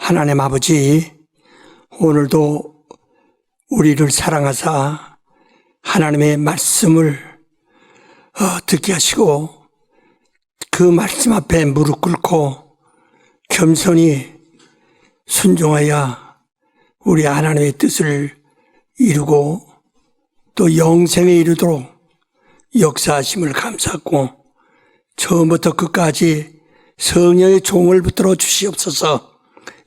하나님 아버지, 오늘도 우리를 사랑하사 하나님의 말씀을 듣게 하시고 그 말씀 앞에 무릎 꿇고 겸손히 순종하여 우리 하나님의 뜻을 이루고 또 영생에 이르도록 역사하심을 감사하고 처음부터 끝까지 성령의 종을 붙들어 주시옵소서.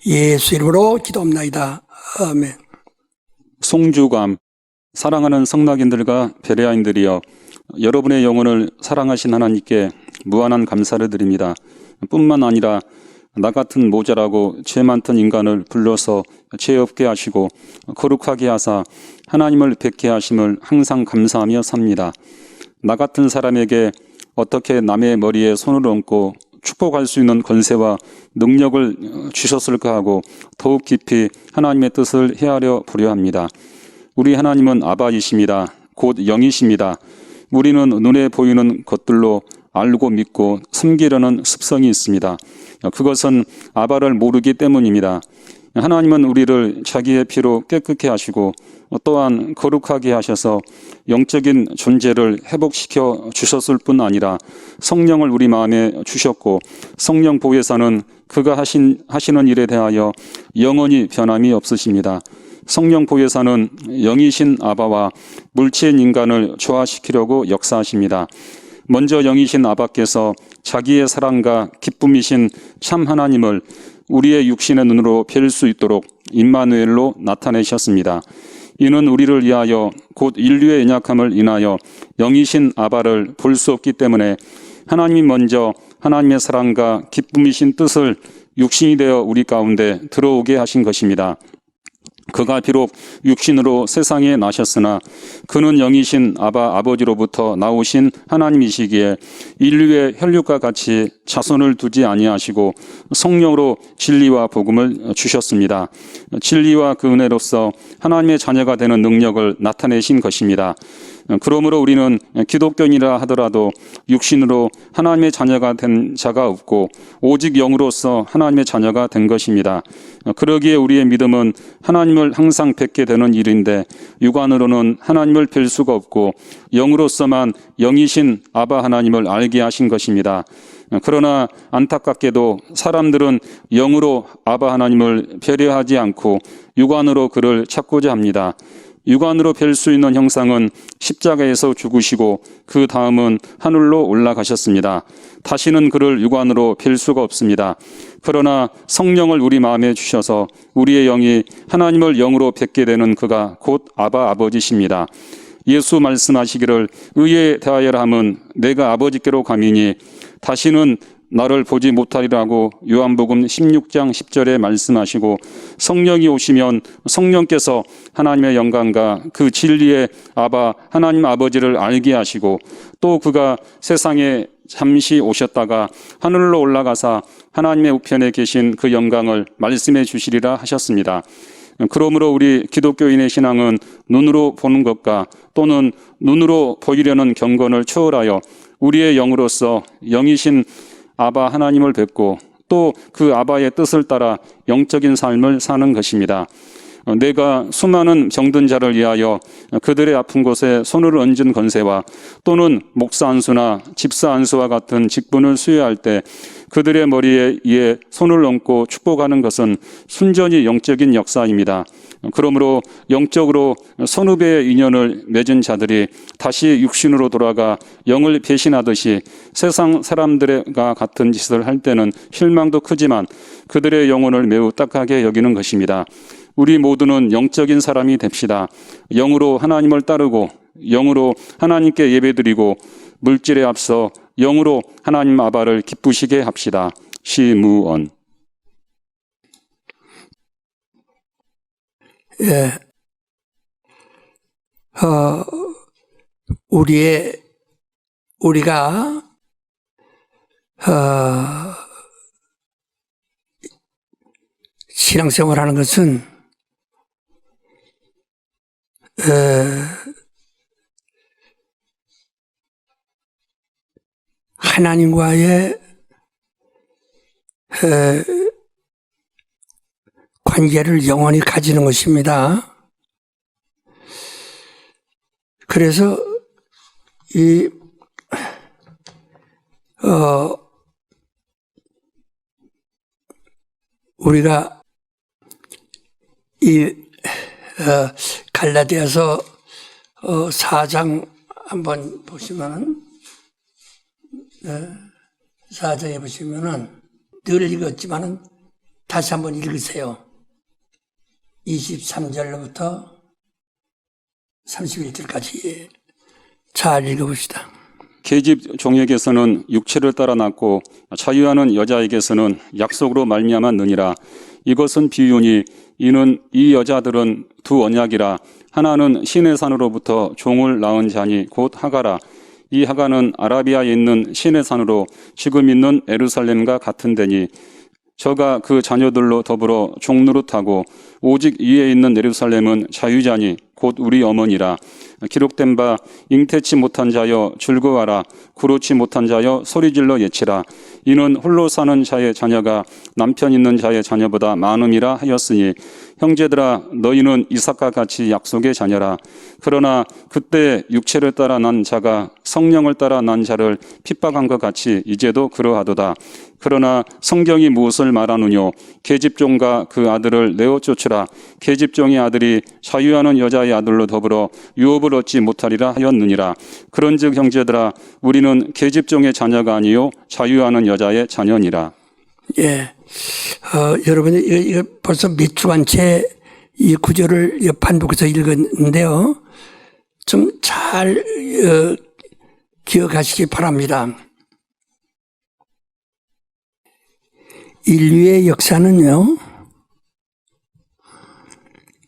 예수 이름으로 기도합나이다. 아멘. 송주감. 사랑하는 성낙인들과 베레아인들이여, 여러분의 영혼을 사랑하신 하나님께 무한한 감사를 드립니다. 뿐만 아니라 나 같은 모자라고 죄 많던 인간을 불러서 죄 없게 하시고 거룩하게 하사 하나님을 뵙게 하심을 항상 감사하며 삽니다. 나 같은 사람에게 어떻게 남의 머리에 손을 얹고 축복할 수 있는 권세와 능력을 주셨을까 하고 더욱 깊이 하나님의 뜻을 헤아려 보려 합니다. 우리 하나님은 아바이십니다. 곧 영이십니다. 우리는 눈에 보이는 것들로 알고 믿고 섬기려는 습성이 있습니다. 그것은 아바를 모르기 때문입니다. 하나님은 우리를 자기의 피로 깨끗게 하시고 또한 거룩하게 하셔서 영적인 존재를 회복시켜 주셨을 뿐 아니라 성령을 우리 마음에 주셨고, 성령 보혜사는 그가 하시는 일에 대하여 영원히 변함이 없으십니다. 성령 보혜사는 영이신 아바와 물체인 인간을 조화시키려고 역사하십니다. 먼저 영이신 아바께서 자기의 사랑과 기쁨이신 참 하나님을 우리의 육신의 눈으로 뵐 수 있도록 임마누엘로 나타내셨습니다. 이는 우리를 위하여 곧 인류의 연약함을 인하여 영이신 아바를 볼 수 없기 때문에 하나님이 먼저 하나님의 사랑과 기쁨이신 뜻을 육신이 되어 우리 가운데 들어오게 하신 것입니다. 그가 비록 육신으로 세상에 나셨으나 그는 영이신 아버지로부터 나오신 하나님이시기에 인류의 혈육과 같이 자손을 두지 아니하시고 성령으로 진리와 복음을 주셨습니다. 진리와 그 은혜로서 하나님의 자녀가 되는 능력을 나타내신 것입니다. 그러므로 우리는 기독교인이라 하더라도 육신으로 하나님의 자녀가 된 자가 없고 오직 영으로서 하나님의 자녀가 된 것입니다. 그러기에 우리의 믿음은 하나님을 항상 뵙게 되는 일인데 육안으로는 하나님을 뵐 수가 없고 영으로서만 영이신 아바 하나님을 알게 하신 것입니다. 그러나 안타깝게도 사람들은 영으로 아바 하나님을 배려하지 않고 육안으로 그를 찾고자 합니다. 육안으로 뵐 수 있는 형상은 십자가에서 죽으시고 그 다음은 하늘로 올라가셨습니다. 다시는 그를 육안으로 뵐 수가 없습니다. 그러나 성령을 우리 마음에 주셔서 우리의 영이 하나님을 영으로 뵙게 되는 그가 곧 아바 아버지십니다. 예수 말씀하시기를 의에 대하여라 함은 내가 아버지께로 가미니 다시는 나를 보지 못하리라고 요한복음 16장 10절에 말씀하시고, 성령이 오시면 성령께서 하나님의 영광과 그 진리의 아바 하나님 아버지를 알게 하시고 또 그가 세상에 잠시 오셨다가 하늘로 올라가사 하나님의 우편에 계신 그 영광을 말씀해 주시리라 하셨습니다. 그러므로 우리 기독교인의 신앙은 눈으로 보는 것과 또는 눈으로 보이려는 경건을 초월하여 우리의 영으로서 영이신 아바 하나님을 뵙고 또 그 아바의 뜻을 따라 영적인 삶을 사는 것입니다. 내가 수많은 병든 자를 위하여 그들의 아픈 곳에 손을 얹은 권세와 또는 목사 안수나 집사 안수와 같은 직분을 수여할 때 그들의 머리에 이에 손을 얹고 축복하는 것은 순전히 영적인 역사입니다. 그러므로 영적으로 선후배의 인연을 맺은 자들이 다시 육신으로 돌아가 영을 배신하듯이 세상 사람들과 같은 짓을 할 때는 실망도 크지만 그들의 영혼을 매우 딱하게 여기는 것입니다. 우리 모두는 영적인 사람이 됩시다. 영으로 하나님을 따르고 영으로 하나님께 예배드리고 물질에 앞서 영으로 하나님 아바를 기쁘시게 합시다. 시무언. 예, 우리가 신앙생활하는 것은 하나님과의 관계를 영원히 가지는 것입니다. 그래서 우리가 갈라디아서 4장 한번 보시면은 4장에 보시면은 늘 읽었지만은 다시 한번 읽으세요. 23절로부터 31절까지 잘 읽어봅시다. 계집 종에게서는 육체를 따라 낳고 자유하는 여자에게서는 약속으로 말미암아 느니라. 이것은 비유니 이는 이 여자들은 두 언약이라. 하나는 신의 산으로부터 종을 낳은 자니 곧 하가라. 이 하가는 아라비아에 있는 신의 산으로 지금 있는 예루살렘과 같은 데니 저가 그 자녀들로 더불어 종노릇하고 오직 위에 있는 예루살렘은 자유자니 곧 우리 어머니라. 기록된 바 잉태치 못한 자여 즐거워하라. 구루치 못한 자여 소리질러 예치라. 이는 홀로 사는 자의 자녀가 남편 있는 자의 자녀보다 많음이라 하였으니 형제들아 너희는 이삭과 같이 약속의 자녀라. 그러나 그때 육체를 따라 난 자가 성령을 따라 난 자를 핍박한 것 같이 이제도 그러하도다. 그러나 성경이 무엇을 말하느뇨? 계집종과 그 아들을 내어 쫓으라. 계집종의 아들이 자유하는 여자의 아들로 더불어 유업을 얻지 못하리라 하였느니라. 그런즉 형제들아 우리는 계집종의 자녀가 아니요 자유하는 여자의 자녀니라. 예, 여러분이 이거 벌써 몇 주간째 이 구절을 반복해서 읽었는데요. 좀 잘 기억하시기 바랍니다. 인류의 역사는요,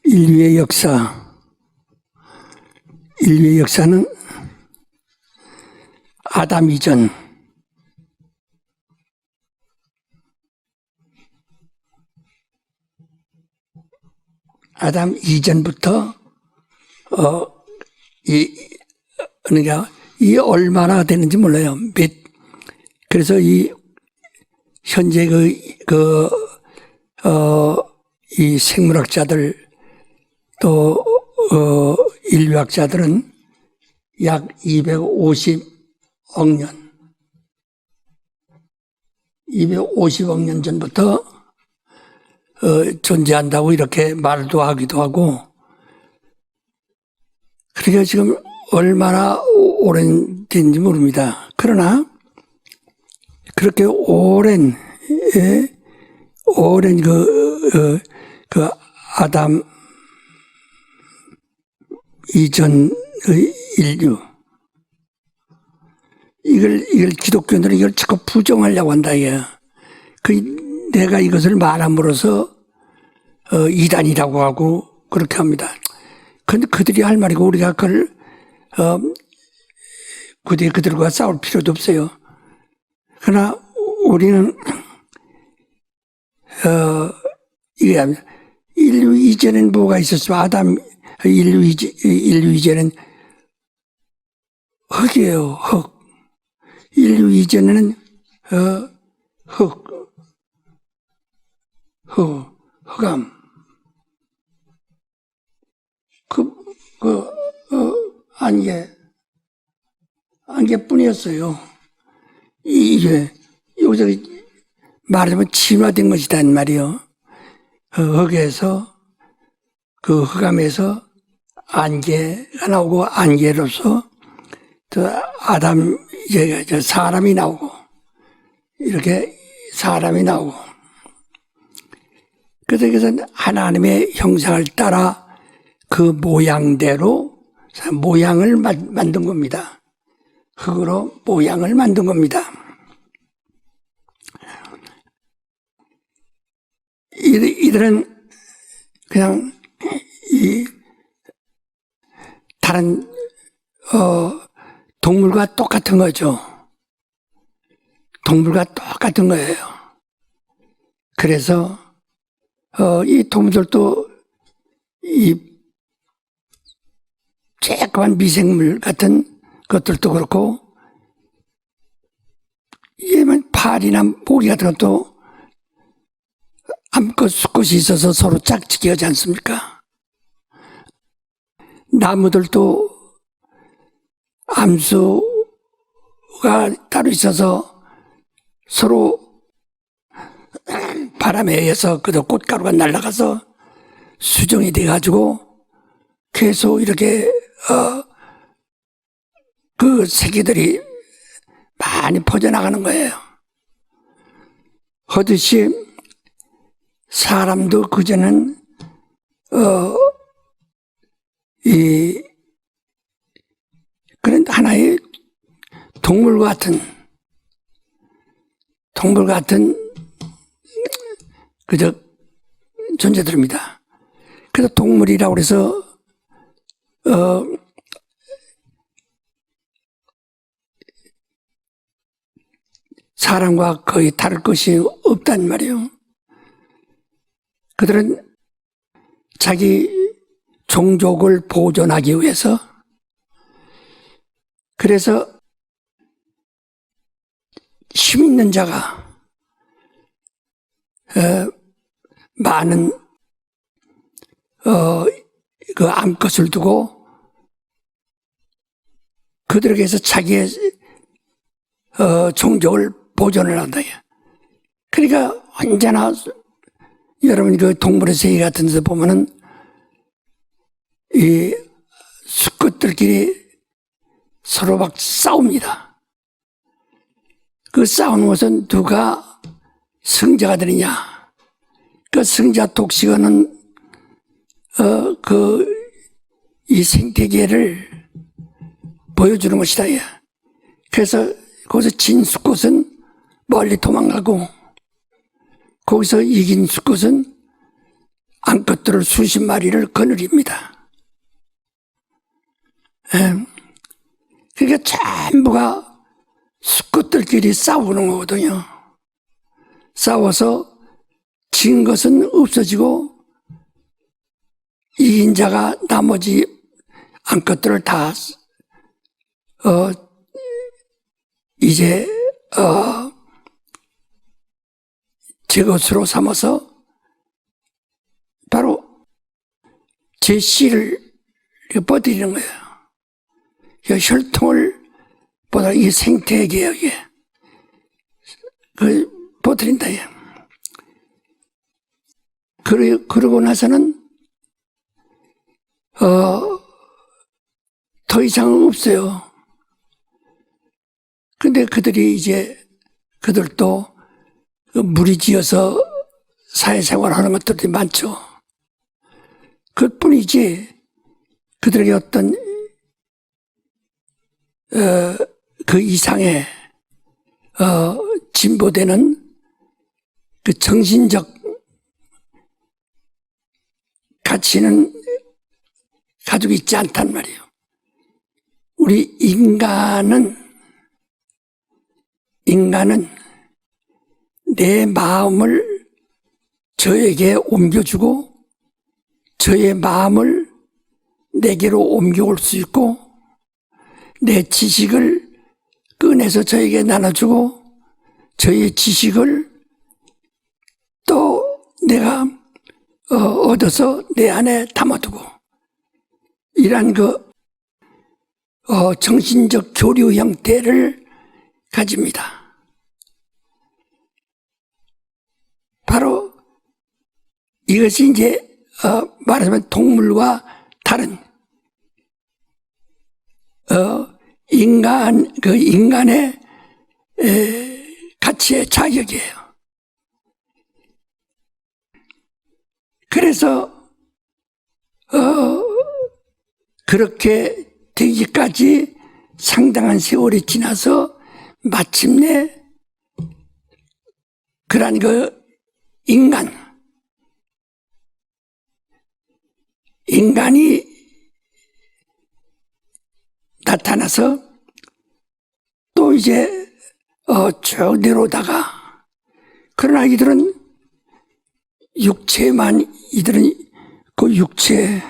인류의 역사는 아담 이전, 아담 이전부터 그러니까 이 얼마나 되는지 몰라요. 그래서 이 현재 이 생물학자들 또 인류학자들은 약 250억 년 전부터 존재한다고 이렇게 말도 하기도 하고, 그러니까 지금 얼마나 오랜된지 모릅니다. 그러나 그렇게 오랜 그 아담 이전의 인류, 이걸 기독교인들은 이걸 자꾸 부정하려고 한다. 내가 이것을 말함으로써 이단이라고 하고 그렇게 합니다. 그런데 그들이 할 말이고 우리가 그걸 굳이 그들과 싸울 필요도 없어요. 그러나 우리는 이게 합니다. 인류 이전엔 뭐가 있었어? 인류 이전엔 흙이에요. 흙. 인류 이전에는 흑암. 안개뿐이었어요. 이게 여기서 말하자면 진화된 것이란 말이요. 흙에서 그 흑암에서 안개가 나오고 안개로서 또 아담 이제 사람이 나오고 이렇게 사람이 나오고, 그래서 하나님의 형상을 따라 그 모양대로 모양을 만든 겁니다. 흙으로 모양을 만든 겁니다. 이들은 그냥 다른 동물과 똑같은 거죠. 동물과 똑같은 거예요. 그래서 이 동물들도 이 쬐끄만 미생물 같은 것들도 그렇고, 얘만 팔이나 모기 같은 것도 암컷 수컷이 있어서 서로 짝짓기 하지 않습니까? 나무들도 암수가 따로 있어서 서로 바람에 의해서 그저 꽃가루가 날아가서 수정이 돼가지고 계속 이렇게 그 세계들이 많이 퍼져나가는 거예요. 하듯이 사람도 그전엔 그런 하나의 동물 같은 그저 존재들입니다. 그래서 동물이라고 해서 사람과 거의 다를 것이 없단 말이에요. 그들은 자기 종족을 보존하기 위해서, 그래서 힘 있는 자가 많은 그 암컷을 두고 그들에게서 자기의 종족을 보존을 한다. 그러니까 언제나 여러분 그 동물의 세계 같은 데서 보면은 이 수컷들끼리 서로 막 싸웁니다. 그 싸우는 것은 누가 승자가 되느냐. 그 승자 독식어는 이 생태계를 보여주는 것이다. 그래서 거기서 진 수컷은 멀리 도망가고 거기서 이긴 수컷은 암컷들을 수십 마리를 거느립니다. 그러니까 전부가 수컷들끼리 싸우는 거거든요. 싸워서 진 것은 없어지고 이긴 자가 나머지 암컷들을 다 이제 제 것으로 삼아서 바로 제 씨를 뻗드리는 거예요. 혈통을 보다 이 생태계에 뻗드린다. 그러고 나서는 더 이상은 없어요. 근데 그들도 무리지어서 사회생활하는 것들이 많죠. 그뿐이지 그들에게 어떤 그 이상의 진보되는 그 정신적 가치는 가지고 있지 않단 말이에요. 우리 인간은 내 마음을 저에게 옮겨주고 저의 마음을 내게로 옮겨올 수 있고 내 지식을 꺼내서 저에게 나눠주고 저의 지식을 또 내가 얻어서 내 안에 담아두고 이러한 정신적 교류 형태를 가집니다. 바로 이것이 이제 말하자면 동물과 다른 인간의 가치의 자격이에요. 그래서 그렇게 되기까지 상당한 세월이 지나서 마침내 그러한 인간이 나타나서 또 이제 쭉 내려오다가 그러나 이들은 이들은 그 육체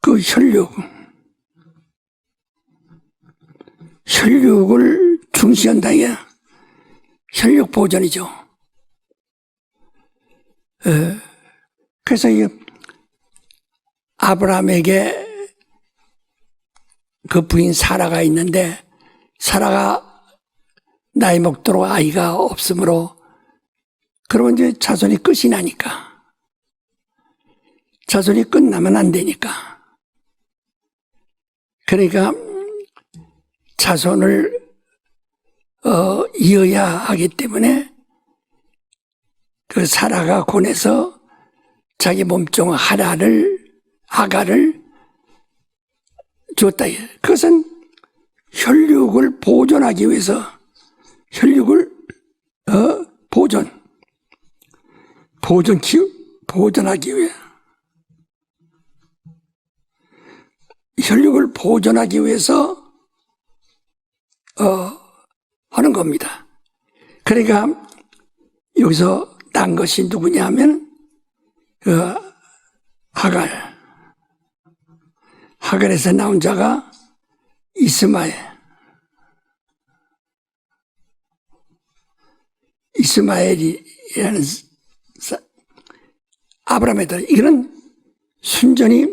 그 혈육을 중시한다. 혈육 보존이죠. 그래서 이 아브라함에게 그 부인 사라가 있는데 사라가 나이 먹도록 아이가 없으므로 그러면 이제 자손이 끝이 나니까 자손이 끝나면 안 되니까 그러니까 자손을 이어야 하기 때문에 그 사라가 권해서 자기 몸종 아가를 줬다. 그것은 혈육을 보존하기 위해서 혈육을 보존하기 위해 혈육을 보존하기 위해서 하는 겁니다. 그러니까 여기서 난 것이 누구냐면 하갈에서 나온 자가 이스마엘이라는 아브라함의 딸. 이거는 순전히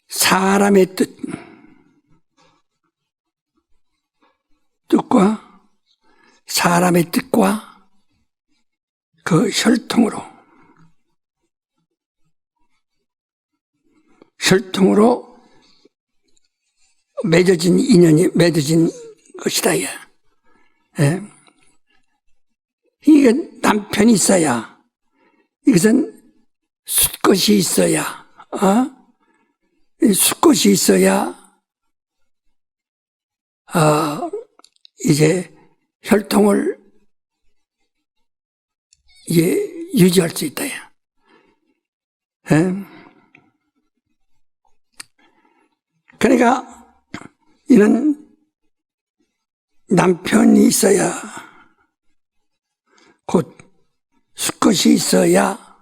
사람의 사람의 뜻과 그 혈통으로 맺어진 인연이 맺어진 것이다. 예. 이게 남편이 있어야, 이것은 숫것이 있어야, 숫것이 있어야, 이제 혈통을 유지할 수 있다. 예. 그러니까 이는 남편이 있어야 곧 수컷이 있어야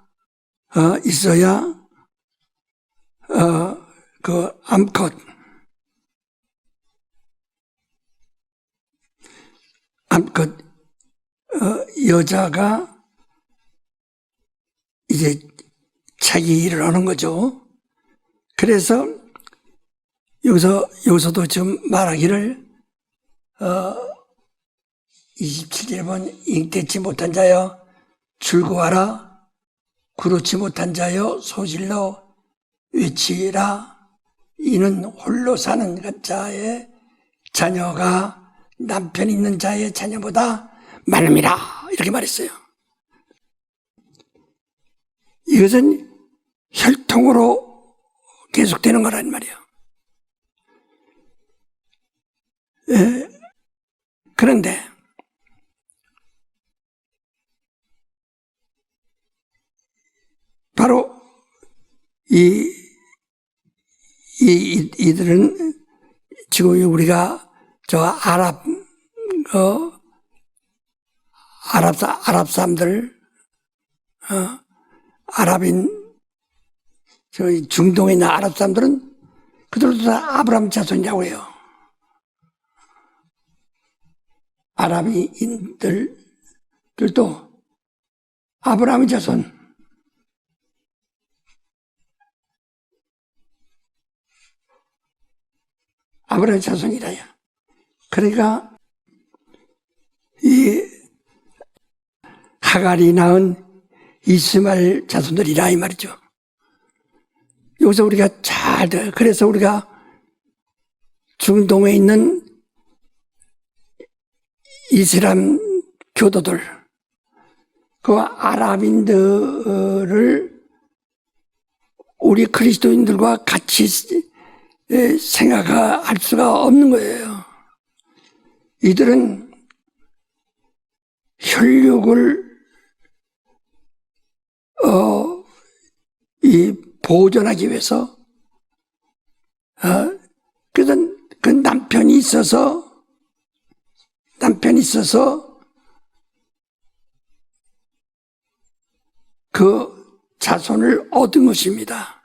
그 암컷 여자가 이제 자기 일을 하는 거죠. 그래서 여기서도 지금 말하기를 27절에 보면 잉태치 못한 자여 출고하라, 그렇지 못한 자여 소실로 외치라. 이는 홀로 사는 자의 자녀가 남편 있는 자의 자녀보다 많음이라, 이렇게 말했어요. 이것은 혈통으로 계속되는 거란 말이에요. 그런데 바로 이들은 지금 우리가 저 아랍 사람들, 아랍인 저희 중동에 있는 아랍 사람들은 그들도 다 아브라함 자손이라고 해요. 아랍인들도 아브라함의 자손. 아브라함의 자손이라야. 그러니까 이 하갈이 낳은 이스마엘 자손들이라 이 말이죠. 여기서 우리가 그래서 우리가 중동에 있는 이슬람 교도들, 그 아랍인들을 우리 그리스도인들과 같이 생각할 수가 없는 거예요. 이들은 혈육을 보존하기 위해서 그래서 그 남편이 있어서 그 자손을 얻은 것입니다.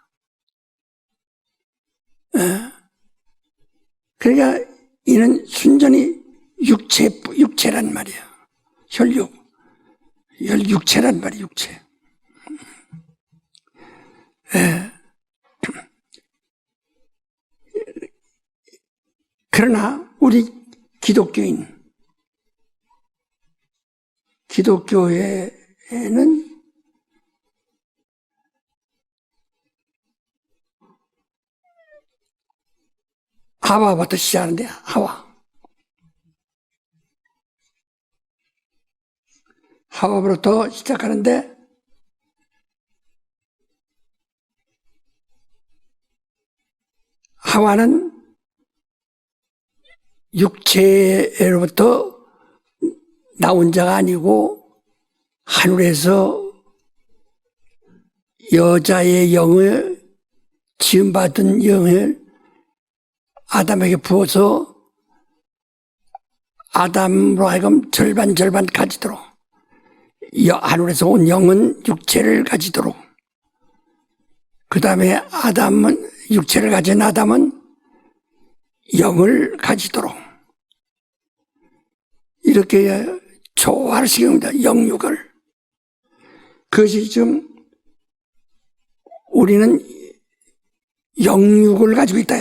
그러니까 이는 순전히 육체란 말이에요. 혈육체란 말이에요. 육체. 그러나 우리 기독교회에는 하와부터 시작하는데, 하와부터 시작하는데, 하와는 육체로부터 나온 자가 아니고 하늘에서 여자의 영을, 지음받은 영을 아담에게 부어서 아담으로 하여금 절반 가지도록, 하늘에서 온 영은 육체를 가지도록, 그 다음에 육체를 가진 아담은 영을 가지도록, 이렇게 조화를 시킵니다. 영육을. 그것이 지금 우리는 영육을 가지고 있다.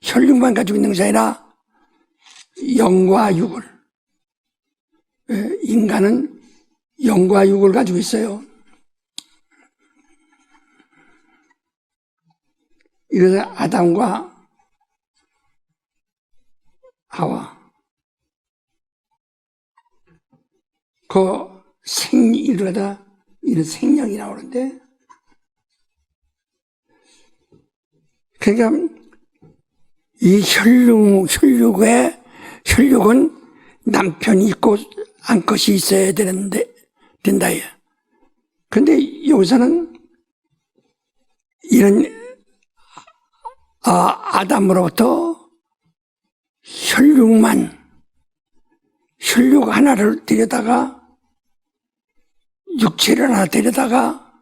혈육만 가지고 있는 것이 아니라 영과 육을. 인간은 영과 육을 가지고 있어요. 이래서 아담과 하와, 이러다 이런 생명이 나오는데, 그러니까 이 혈육은 남편이 있고 암컷이 있어야 된다. 그런데 여기서는 이런 아담으로부터 혈육 하나를 데려다가, 육체를 하나 데려다가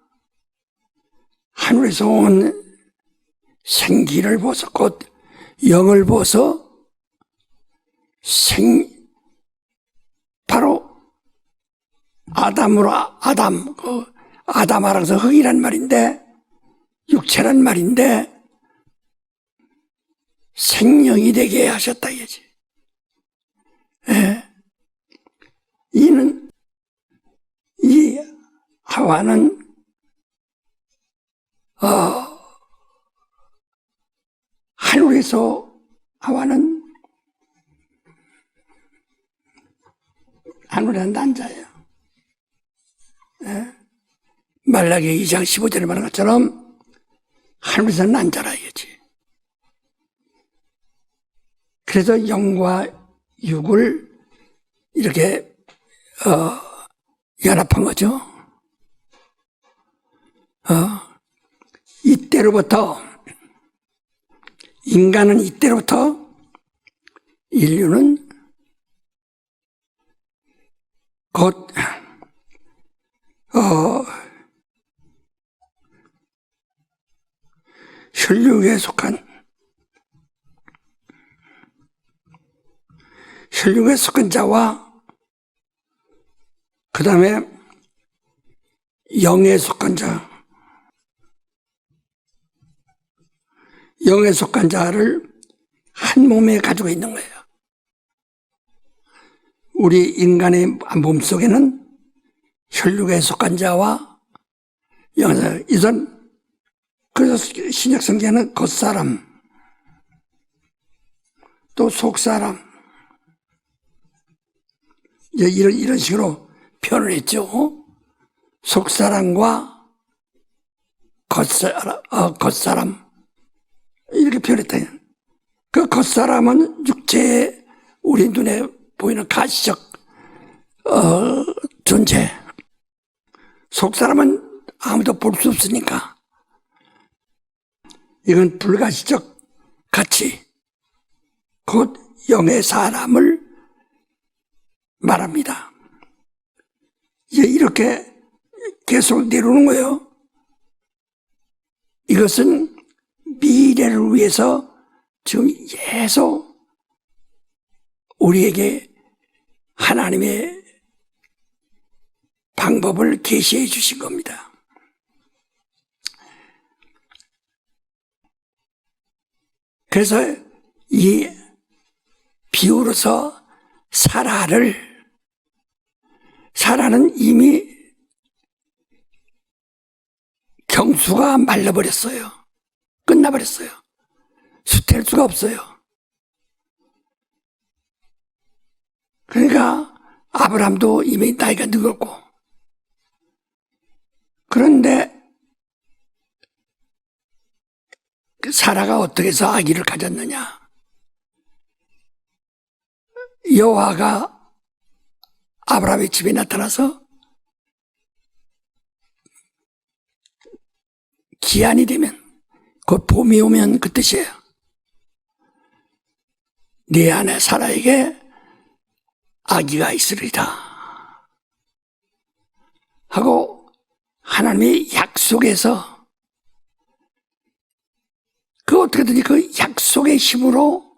하늘에서 온 생기를 보서, 곧 영을 보서 바로 아담아라서 흙이란 말인데, 육체란 말인데 생명이 되게 하셨다 이거지. 이 하와는 하늘에서, 하와는 하늘에 난 자예요. 말라기 2장 15절에 말한 것처럼 하늘에서 난 자라 이거지. 그래서 영과 육을 이렇게 연합한 거죠. 이때로부터 인류는 곧 혈육에 속한 자와 그 다음에 영에 속한 자를 한 몸에 가지고 있는 거예요. 우리 인간의 몸속에는 혈육에 속한 자와 영에, 그래서 신약 성경에는 겉사람, 또 속사람, 이제 이런 식으로 표현을 했죠. 속사람과 겉사람, 이렇게 표현했다. 그 겉사람은 육체에 우리 눈에 보이는 가시적 존재. 속사람은 아무도 볼 수 없으니까. 이건 불가시적 가치, 곧 영의 사람을 말합니다. 이제 이렇게 계속 내려오는 거예요. 이것은 미래를 위해서 지금 계속 우리에게 하나님의 방법을 계시해 주신 겁니다. 그래서 이 비유로서 사라는 이미 경수가 말라버렸어요. 끝나버렸어요. 수태할 수가 없어요. 그러니까 아브라함도 이미 나이가 늙었고, 그런데 사라가 어떻게 해서 아기를 가졌느냐? 여호와가 아브라함의 집에 나타나서 기한이 되면, 그 봄이 오면 그 뜻이에요. 네 아내 사라에게 아기가 있으리라 하고 하나님의 약속에서 그 어떻게든지 그 약속의 힘으로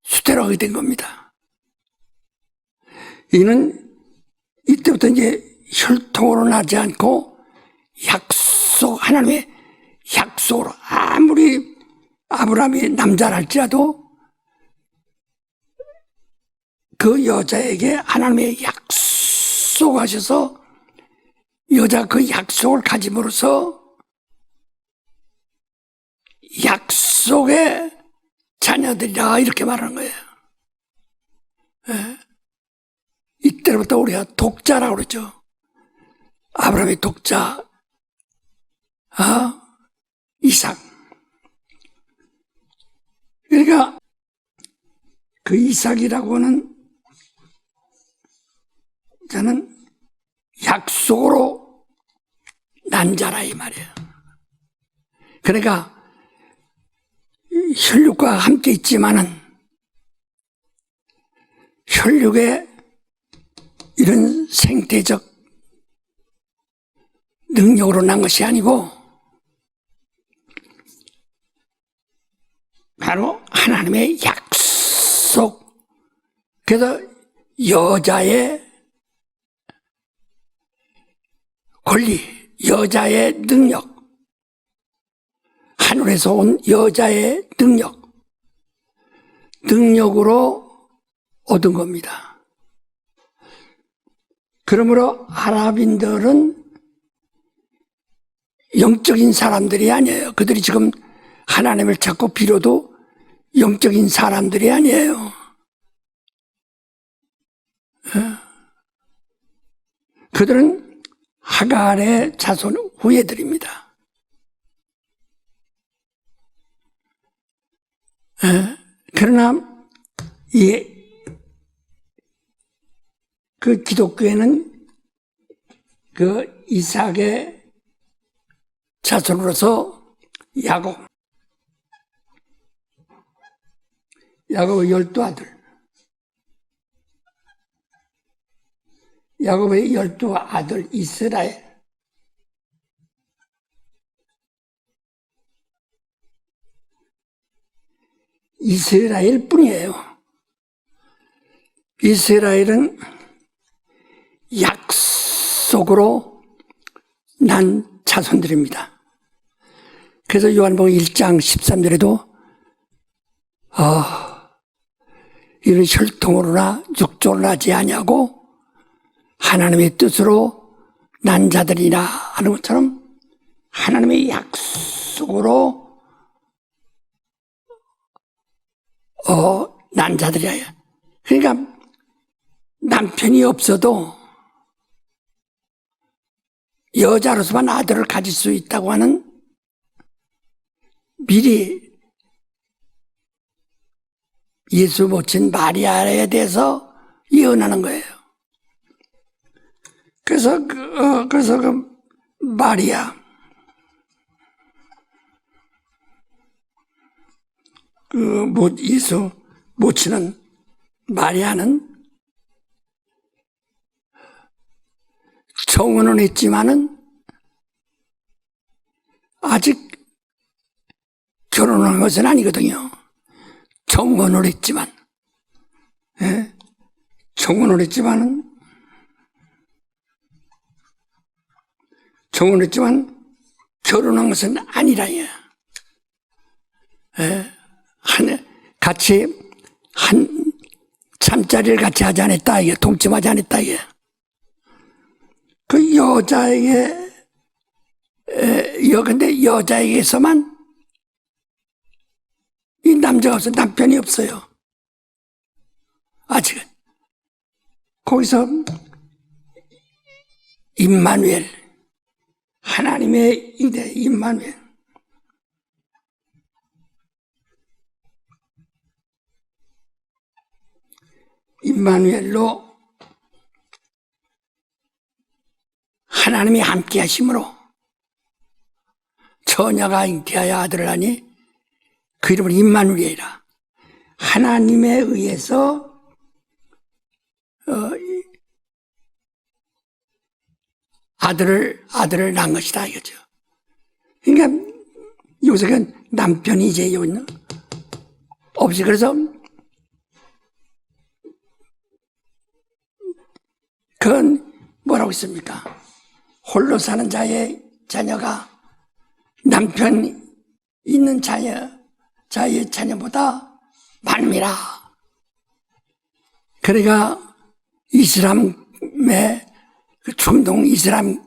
수태로 하게 된 겁니다. 이는 이때부터 이제 혈통으로 나지 않고 하나님의 약속으로, 아무리 아브라함이 남자라 할지라도 그 여자에게 하나님의 약속하셔서 여자가 그 약속을 가짐으로써 약속의 자녀들이라 이렇게 말하는 거예요. 예. 이때부터 우리가 독자라고 그러죠. 아브라함의 독자, 이삭. 그러니까 그 이삭이라고 하는 자는 약속으로 난 자라 이 말이에요. 그러니까 혈육과 함께 있지만은 혈육의 이런 생태적 능력으로 난 것이 아니고 바로 하나님의 약속. 그래서 여자의 권리, 여자의 능력, 하늘에서 온 여자의 능력으로 얻은 겁니다. 그러므로 아랍인들은 영적인 사람들이 아니에요. 그들이 지금 하나님을 찾고 빌어도 영적인 사람들이 아니에요. 그들은 하갈의 자손 후예들입니다. 그러나 그 기독교에는 그 이삭의 자손으로서 야곱의 12아들, 야곱의 12아들 이스라엘 뿐이에요. 이스라엘은 약속으로 난 자손들입니다. 그래서 요한복음 1장 13절에도 이는 혈통으로나 육조로 나지 아니하고 하나님의 뜻으로 난 자들이라 하는 것처럼 하나님의 약속으로 난 자들이야. 그러니까 남편이 없어도 여자로서만 아들을 가질 수 있다고 하는 미리 예수 모친 마리아에 대해서 예언하는 거예요. 그래서 그 마리아, 예수 모치는 마리아는 정혼은 했지만은 아직 결혼한 것은 아니거든요. 정혼을 했지만, 정혼을 했지만 결혼한 것은 아니라요. 같이 한 잠자리를 같이 하지 않았다 이게 동침하지 않았다 이게 그 여자에게 근데 여자에게서만 이 남자가 없어 남편이 없어요 아직은 거기서 임마누엘 하나님의 이대 임마누엘 임마누엘로 하나님이 함께 하심으로 처녀가 잉태하여 아들을 하니 그 이름을 임마누엘이라 하나님에 의해서 아들을 낳은 것이다 이거죠. 그러니까 요새 남편이 이제 없이 그래서 그건 뭐라고 있습니까? 홀로 사는 자의 자녀가 남편 있는 자의 자녀보다 많음이라. 그러니까 이슬람의 중동 이슬람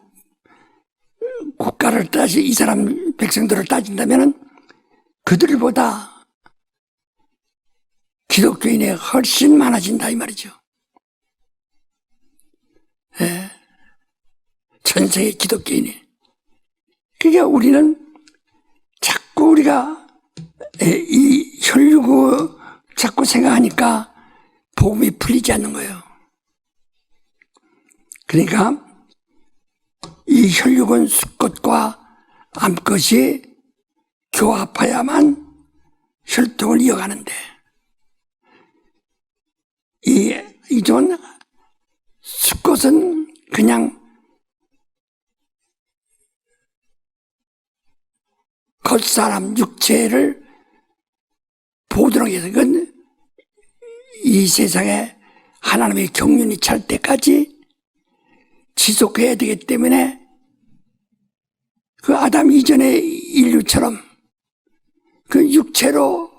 국가를 이슬람 백성들을 따진다면 그들보다 기독교인이 훨씬 많아진다 이 말이죠. 예. 전 세계 기독교인이. 그러니까 우리는 자꾸 우리가 이 혈육을 자꾸 생각하니까 복음이 풀리지 않는 거예요. 그러니까 이 혈육은 수컷과 암컷이 교합해야만 혈통을 이어가는데 이전 수컷은 그냥 겉사람 육체를 보도록 해서 그건 이 세상에 하나님의 경륜이 찰 때까지 지속해야 되기 때문에 그 아담 이전의 인류처럼 그 육체로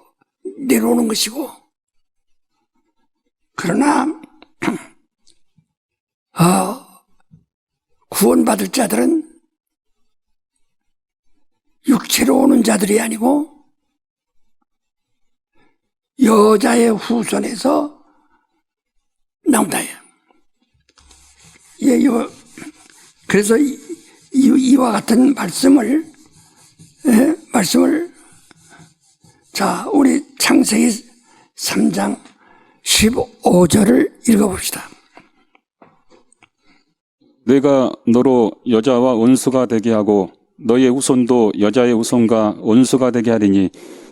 내려오는 것이고 그러나 구원받을 자들은 육체로 오는 자들이 아니고 여자의 후손에서 나온다. 그래서 이와 같은 말씀을 자 우리 창세기 3장 15절을 읽어봅시다. 내가 너로 여자와 원수가 되게 하고 너의 후손도 여자의 후손과 원수가 되게 하리니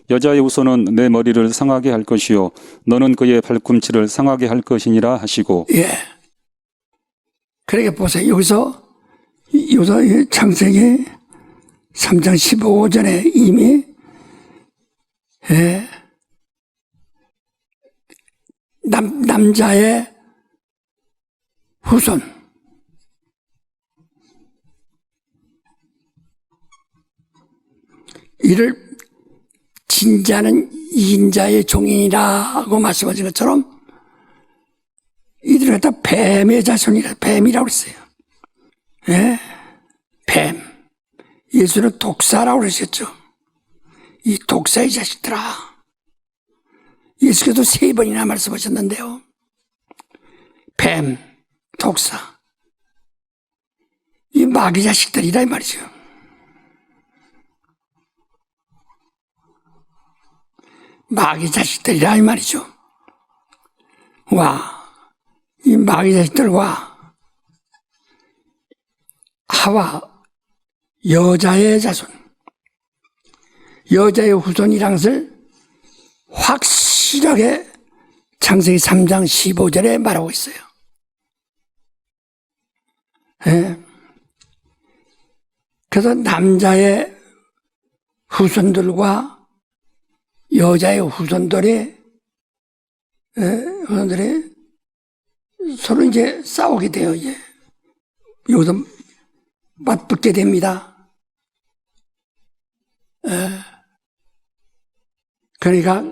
여자의 후손은 내 머리를 상하게 할 것이요 너는 그의 발꿈치를 상하게 할 것이니라 하시고. 예. 그러니까 보세요. 여기서 창세기 3장 15절에 이미 남자의 후손 이를 진자는 이인자의 종인이라고 말씀하신 것처럼 이들을 갖다 뱀의 자손이라 뱀이라고 그랬어요. 예? 뱀. 예수는 독사라고 그러셨죠. 이 독사의 자식들아. 예수께서 3번이나 말씀하셨는데요. 뱀, 독사. 이 마귀 자식들이라 이 말이죠. 마귀 자식들이라 이 말이죠. 이 마귀 자식들과 하와 여자의 자손, 여자의 후손이란 것을 확실하게 창세기 3장 15절에 말하고 있어요. 예. 그래서 남자의 후손들과 여자의 후손들이 서로 이제 싸우게 돼요. 이제 여기서 맞붙게 됩니다. 그러니까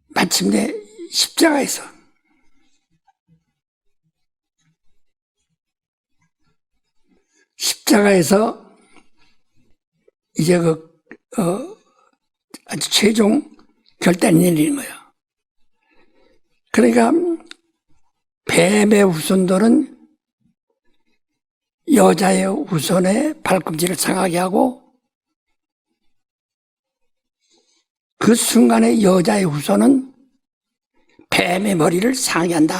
마침내 십자가에서 이제 아주 최종 결단이 내리는 거예요. 그러니까 뱀의 후손들은 여자의 후손의 발꿈치를 상하게 하고 그 순간에 여자의 후손은 뱀의 머리를 상하게 한다.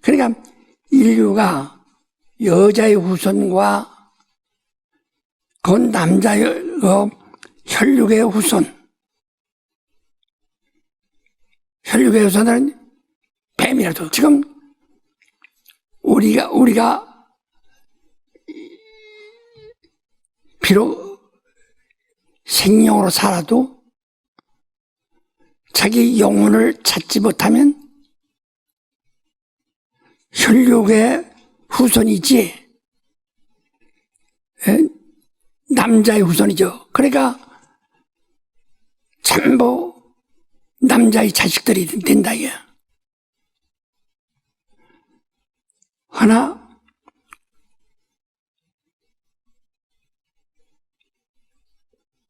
그러니까 인류가 여자의 후손과 그 남자의 혈육의 후손은 뱀이라도 지금 우리가 비록 생명으로 살아도 자기 영혼을 찾지 못하면 혈육의 후손이지 남자의 후손이죠. 그러니까 전부 남자의 자식들이 된다 이거야. 하나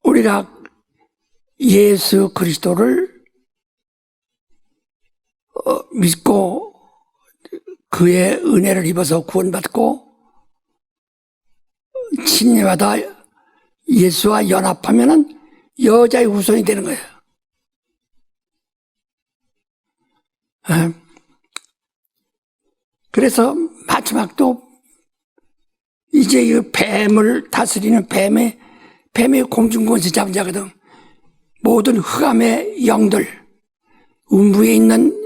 우리가 예수 그리스도를 믿고 그의 은혜를 입어서 구원받고 침례받아 예수와 연합하면은 여자의 후손이 되는 거예요. 그래서 마지막도 이제 이 뱀을 다스리는 뱀의 공중권세 잡은 자거든. 모든 흑암의 영들, 음부에 있는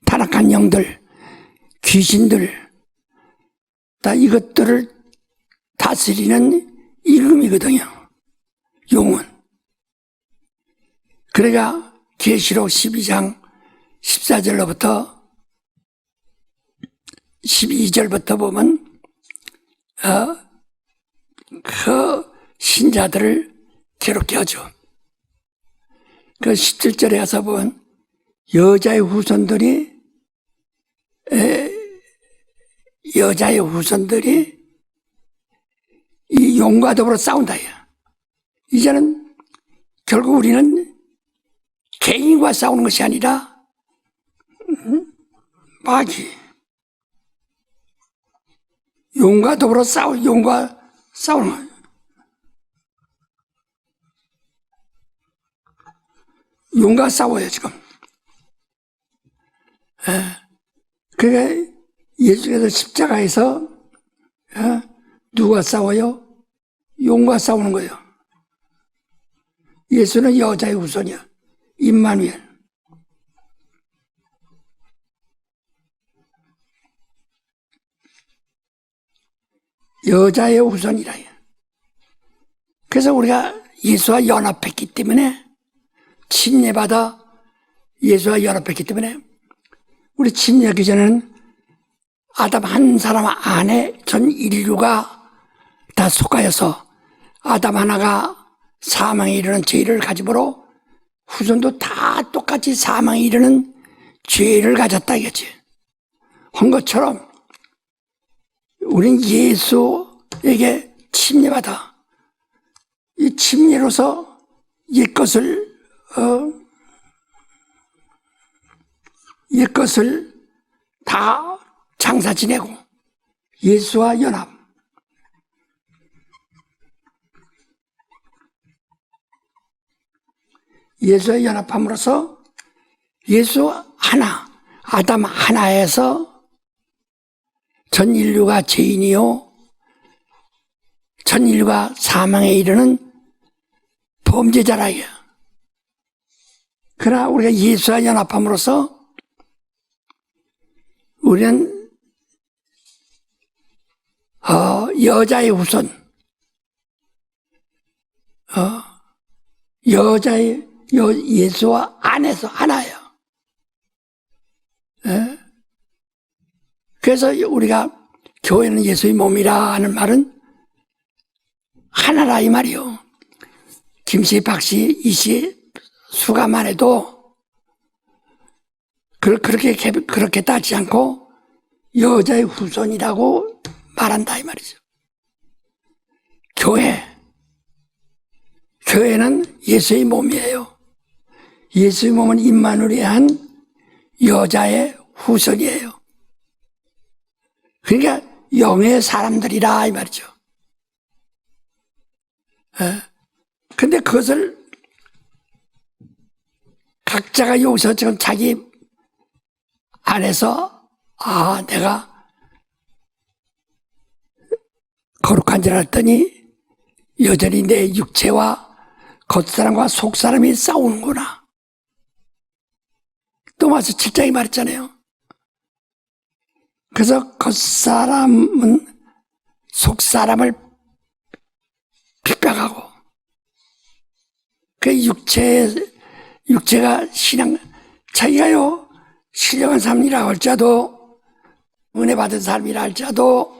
타락한 영들, 귀신들, 다 이것들을 다스리는 이금이거든요. 용은. 그러니까 계시록 12장 14절로부터 12절부터 보면 그 신자들을 괴롭게 하죠. 그 17절에 가서 보면 여자의 후손들이 이 용과 더불어 싸운다. 이제는 결국 우리는 개인과 싸우는 것이 아니라 마귀 용과 더불어 싸우는 거예요. 용과 싸워요 지금. 그러니까 예수께서 십자가에서 누가 싸워요? 용과 싸우는 거예요. 예수는 여자의 후손이야. 임마누엘. 여자의 후손이라. 그래서 우리가 예수와 연합했기 때문에 침례받아 예수와 연합했기 때문에 우리 침례하기 전에는 아담 한 사람 안에 전 인류가 다 속하여서 아담 하나가 사망에 이르는 죄를 가지므로 후손도 다 똑같이 사망에 이르는 죄를 가졌다 이거지. 한 것처럼 우린 예수에게 침례받아 이 침례로서 옛것을 다 장사 지내고 예수와 연합. 예수와 연합함으로써 예수 하나, 아담 하나에서 전 인류가 죄인이요, 전 인류가 사망에 이르는 범죄자라 이거야. 그러나 우리가 예수와 연합함으로써 우리는 여자의 후손, 예수와 안에서 하나예요. 그래서 우리가 교회는 예수의 몸이라 하는 말은 하나라 이 말이요. 김씨, 박씨, 이씨 수가만 해도 그렇게 따지지 않고 여자의 후손이라고 말한다 이 말이죠. 교회는 예수의 몸이에요. 예수의 몸은 임마누엘이 한 여자의 후손이에요. 그러니까 영의 사람들이라 이 말이죠. 근데 그것을 각자가 여기서 지금 자기 안에서 내가 거룩한 줄 알았더니 여전히 내 육체와 겉사람과 속사람이 싸우는구나. 또 와서 7장에 말했잖아요. 그래서 겉사람은 속사람을 핍박하고 그 육체가 자기가요 신령한 삶이라 할지라도 은혜 받은 삶이라 할지라도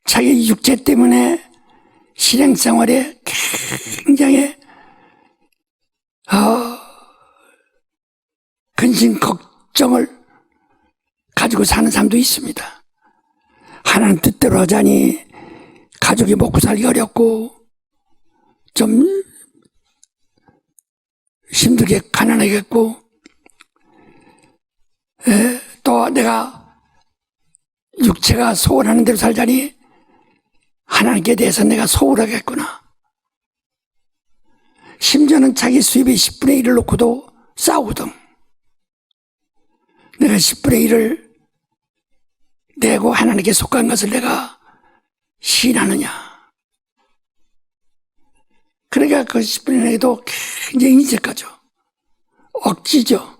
자기 육체 때문에 신앙생활에 굉장히 근심 걱정을 가지고 사는 사람도 있습니다. 하나님 뜻대로 하자니 가족이 먹고 살기 어렵고 좀 힘들게 가난하겠고 또 내가 육체가 소원하는 대로 살자니 하나님께 대해서 내가 소홀하겠구나. 심지어는 자기 수입의 10분의 1을 놓고도 싸우거든. 내가 10분의 1을 내고 하나님께 속한 것을 내가 시인하느냐. 그러니까 그 10분의 1에도 굉장히 인색하죠. 억지죠.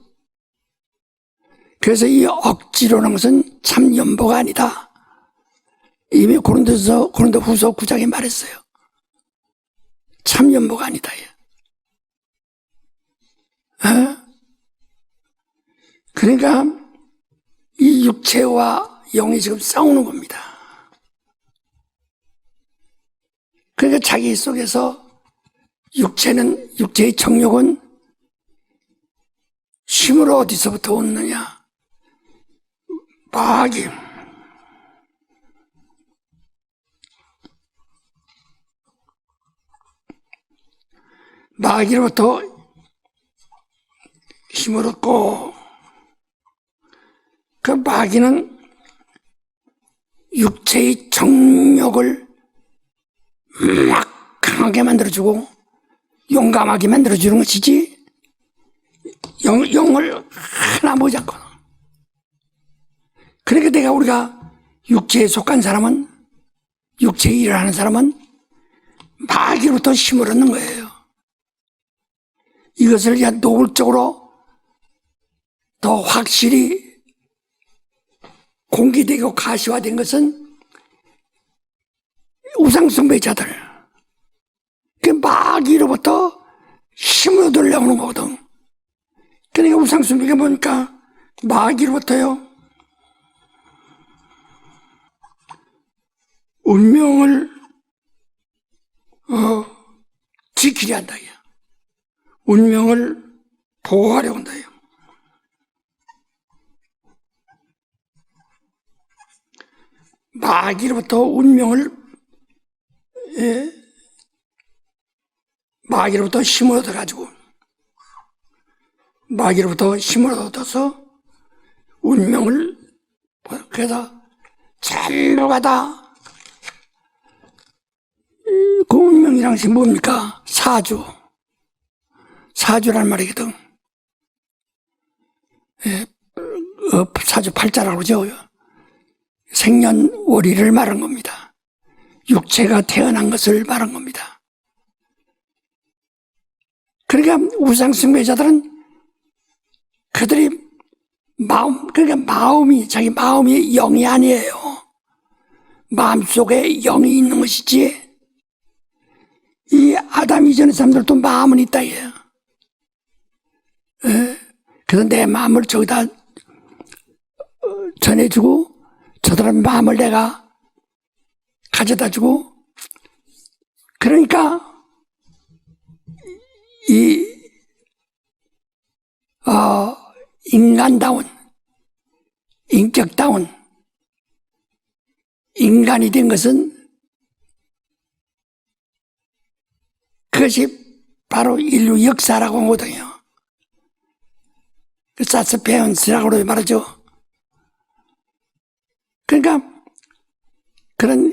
그래서 이 억지로는 것은 참 연보가 아니다. 이미 고린도 후서 9장에 말했어요. 참 연보가 아니다. 그러니까 이 육체와 영이 지금 싸우는 겁니다. 그러니까 자기 속에서 육체의 정욕은 힘으로 어디서부터 오느냐? 마귀로부터 힘을 얻고, 그 마귀는 육체의 정욕을 막 강하게 만들어주고 용감하게 만들어주는 것이지 영을 하나 보지 않고. 그러니까 우리가 육체에 속한 사람은, 육체에 일을 하는 사람은 마귀로부터 힘을 얻는 거예요. 이것을 그냥 노골적으로 더 확실히 공개되고 가시화된 것은 우상숭배자들, 그 마귀로부터 힘을 얻으려고 하는 거거든. 그러니까 우상숭배가 뭡니까? 마귀로부터요 운명을 지키려 한다. 운명을 보호하려고 한다. 마귀로부터 마귀로부터 힘을 얻어가지고, 마귀로부터 힘을 얻어서 운명을, 그래서 전부가 다 그 운명이란 것이 뭡니까? 사주란 말이거든. 사주 팔자라고 그러죠. 생년월일을 말한 겁니다. 육체가 태어난 것을 말한 겁니다. 그러니까 우상숭배자들은 그들이 자기 마음이 영이 아니에요. 마음속에 영이 있는 것이지, 이 아담 이전의 사람들도 마음은 있다. 그래서 내 마음을 저기다 전해주고 저 사람 마음을 내가 가져다 주고, 그러니까 이 인간다운, 인격다운 인간이 된 것은 그것이 바로 인류 역사라고 하거든요. 그 사스페언스라고 말하죠. 그러니까 그런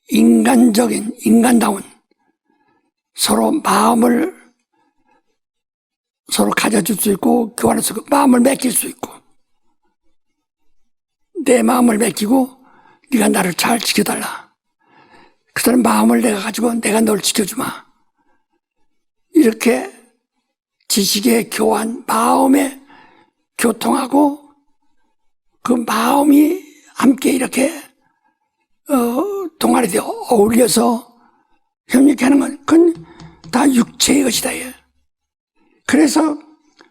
인간적인, 인간다운 서로 마음을 서로 가져줄 수 있고 교환할 수 있고 마음을 맡길 수 있고 내 마음을 맡기고 네가 나를 잘 지켜달라. 그 사람 마음을 내가 가지고 내가 널 지켜주마. 이렇게 지식의 교환, 마음의 교통하고 그 마음이 함께 이렇게 동아리 되어 어울려서 협력하는 건 그건 다 육체의 것이다. 그래서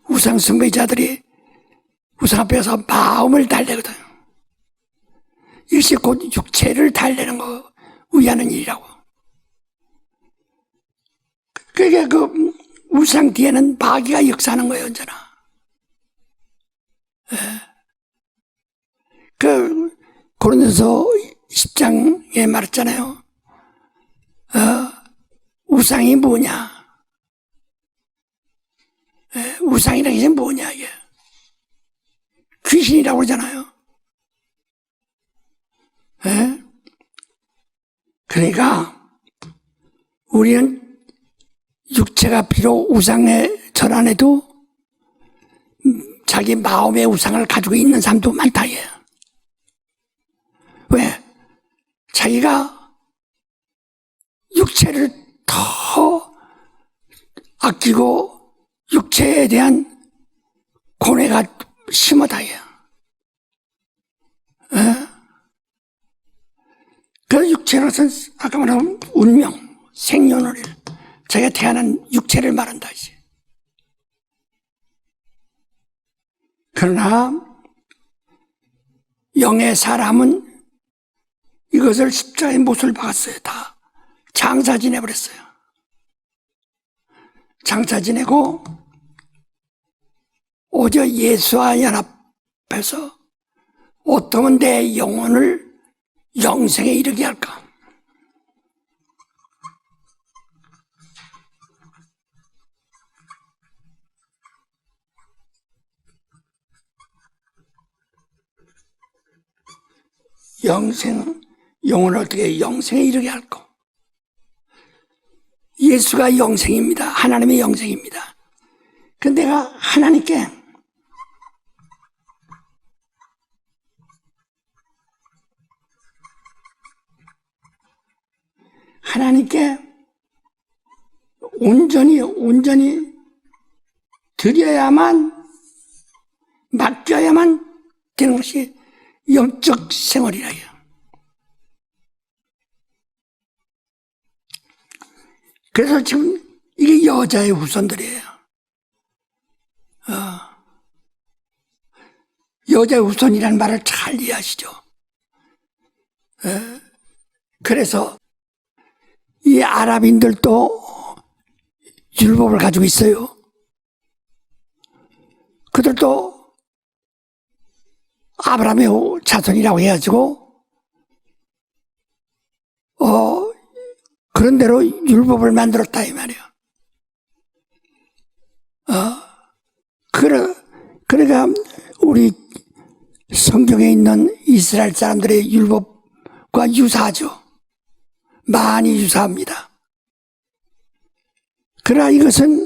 우상 숭배자들이 우상 앞에서 마음을 달래거든. 이것이 곧 육체를 달래는 거 위하는 일이라고. 그러니까 그 우상 뒤에는 마귀가 역사하는 거예요, 언제나. 그 고린도서 10장에 말했잖아요. 우상이 뭐냐? 우상이라는 게 뭐냐, 이게? 귀신이라고 그러잖아요. 그러니까 우리는 육체가 비록 우상에 전환해도 자기 마음의 우상을 가지고 있는 사람도 많다, 얘. 왜? 자기가 육체를 더 아끼고 육체에 대한 고뇌가 심하다, 얘. 그 육체로서는 아까 말한 운명, 생년월일, 자기가 태어난 육체를 말한다, 이제. 그러나 영의 사람은 이것을 십자가에 못을 박았어요. 다 장사 지내버렸어요. 장사 지내고 오직 예수와 연합해서 어떠면 내 영혼을 영생에 이르게 할까? 영혼을 어떻게 영생에 이르게 할까? 예수가 영생입니다. 하나님의 영생입니다. 근데 내가 하나님께 온전히 드려야만, 맡겨야만 되는 것이 영적 생활이라 해요. 그래서 지금 이게 여자의 후손들이에요. 여자의 후손이라는 말을 잘 이해하시죠? 그래서 이 아랍인들도 율법을 가지고 있어요. 그들도 아브라함의 자손이라고 해가지고 그런 대로 율법을 만들었다 이 말이에요. 그러니까 우리 성경에 있는 이스라엘 사람들의 율법과 유사하죠. 많이 유사합니다. 그러나 이것은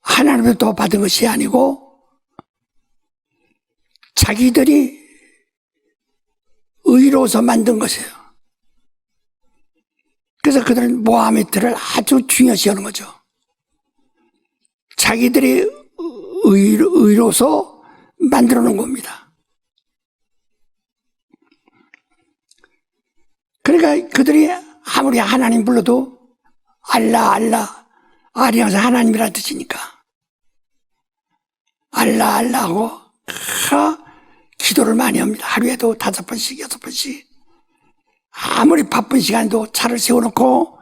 하나님으로부터 받은 것이 아니고 자기들이 의로서 만든 것이에요. 그래서 그들은 모하메트를 아주 중요시 하는 거죠. 자기들이 의로서 만들어 놓은 겁니다. 그러니까 그들이 아무리 하나님 불러도 알라 아리아서 하나님이라는 뜻이니까 알라 하고 기도를 많이 합니다. 하루에도 5번씩, 6번씩. 아무리 바쁜 시간에도 차를 세워놓고,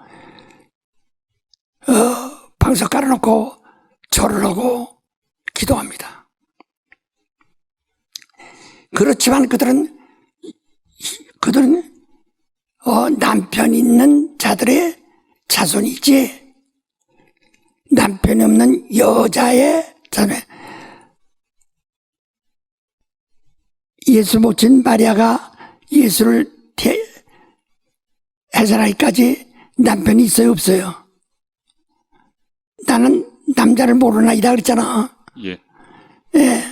방석 깔아놓고, 절을 하고, 기도합니다. 그렇지만 그들은 남편 있는 자들의 자손이지, 남편이 없는 여자의 자손. 예수 모친 마리아가 예수를 해산하기까지 남편이 있어요, 없어요? 나는 남자를 모르나이다 그랬잖아. 예. 예.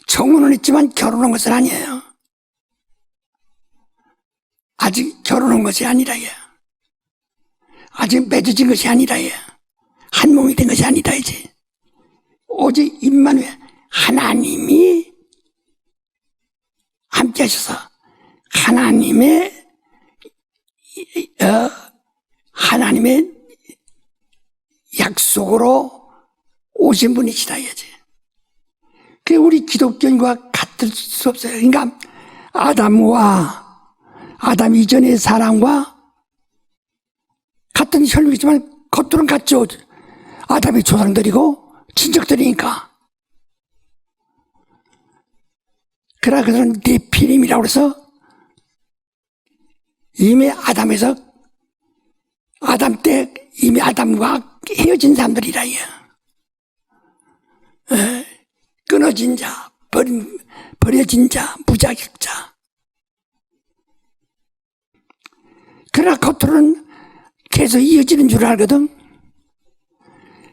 청혼은 있지만 결혼한 것은 아니에요. 아직 결혼한 것이 아니라, 예. 아직 맺어진 것이 아니라, 예. 한 몸이 된 것이 아니다, 이제. 오직 임마누엘, 하나님이 함께 하셔서, 하나님의 약속으로 오신 분이시다, 이제. 그게 우리 기독교인과 같을 수 없어요. 그러니까, 아담 이전의 사람과 같은 혈육이지만 겉으로는 같죠. 아담의 조상들이고 친척들이니까. 그러나 그들은 네피림이라고 해서 이미 아담 때 이미 아담과 헤어진 사람들이라. 끊어진 자, 버려진 자, 무자격자. 그러나 겉으로는 계속 이어지는 줄 알거든.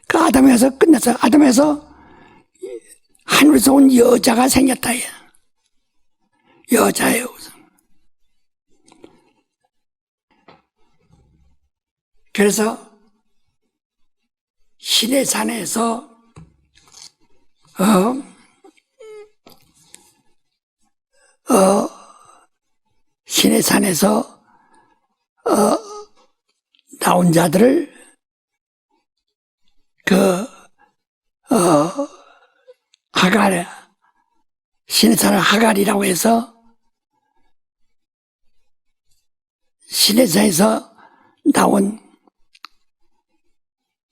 그 아담에서 끝나서, 아담에서 하늘에서 온 여자가 생겼다. 여자예요. 그래서 신의 산에서 신의 산에서 나온 자들을 하갈, 신의 산을 하갈이라고 해서 신의 산에서 나온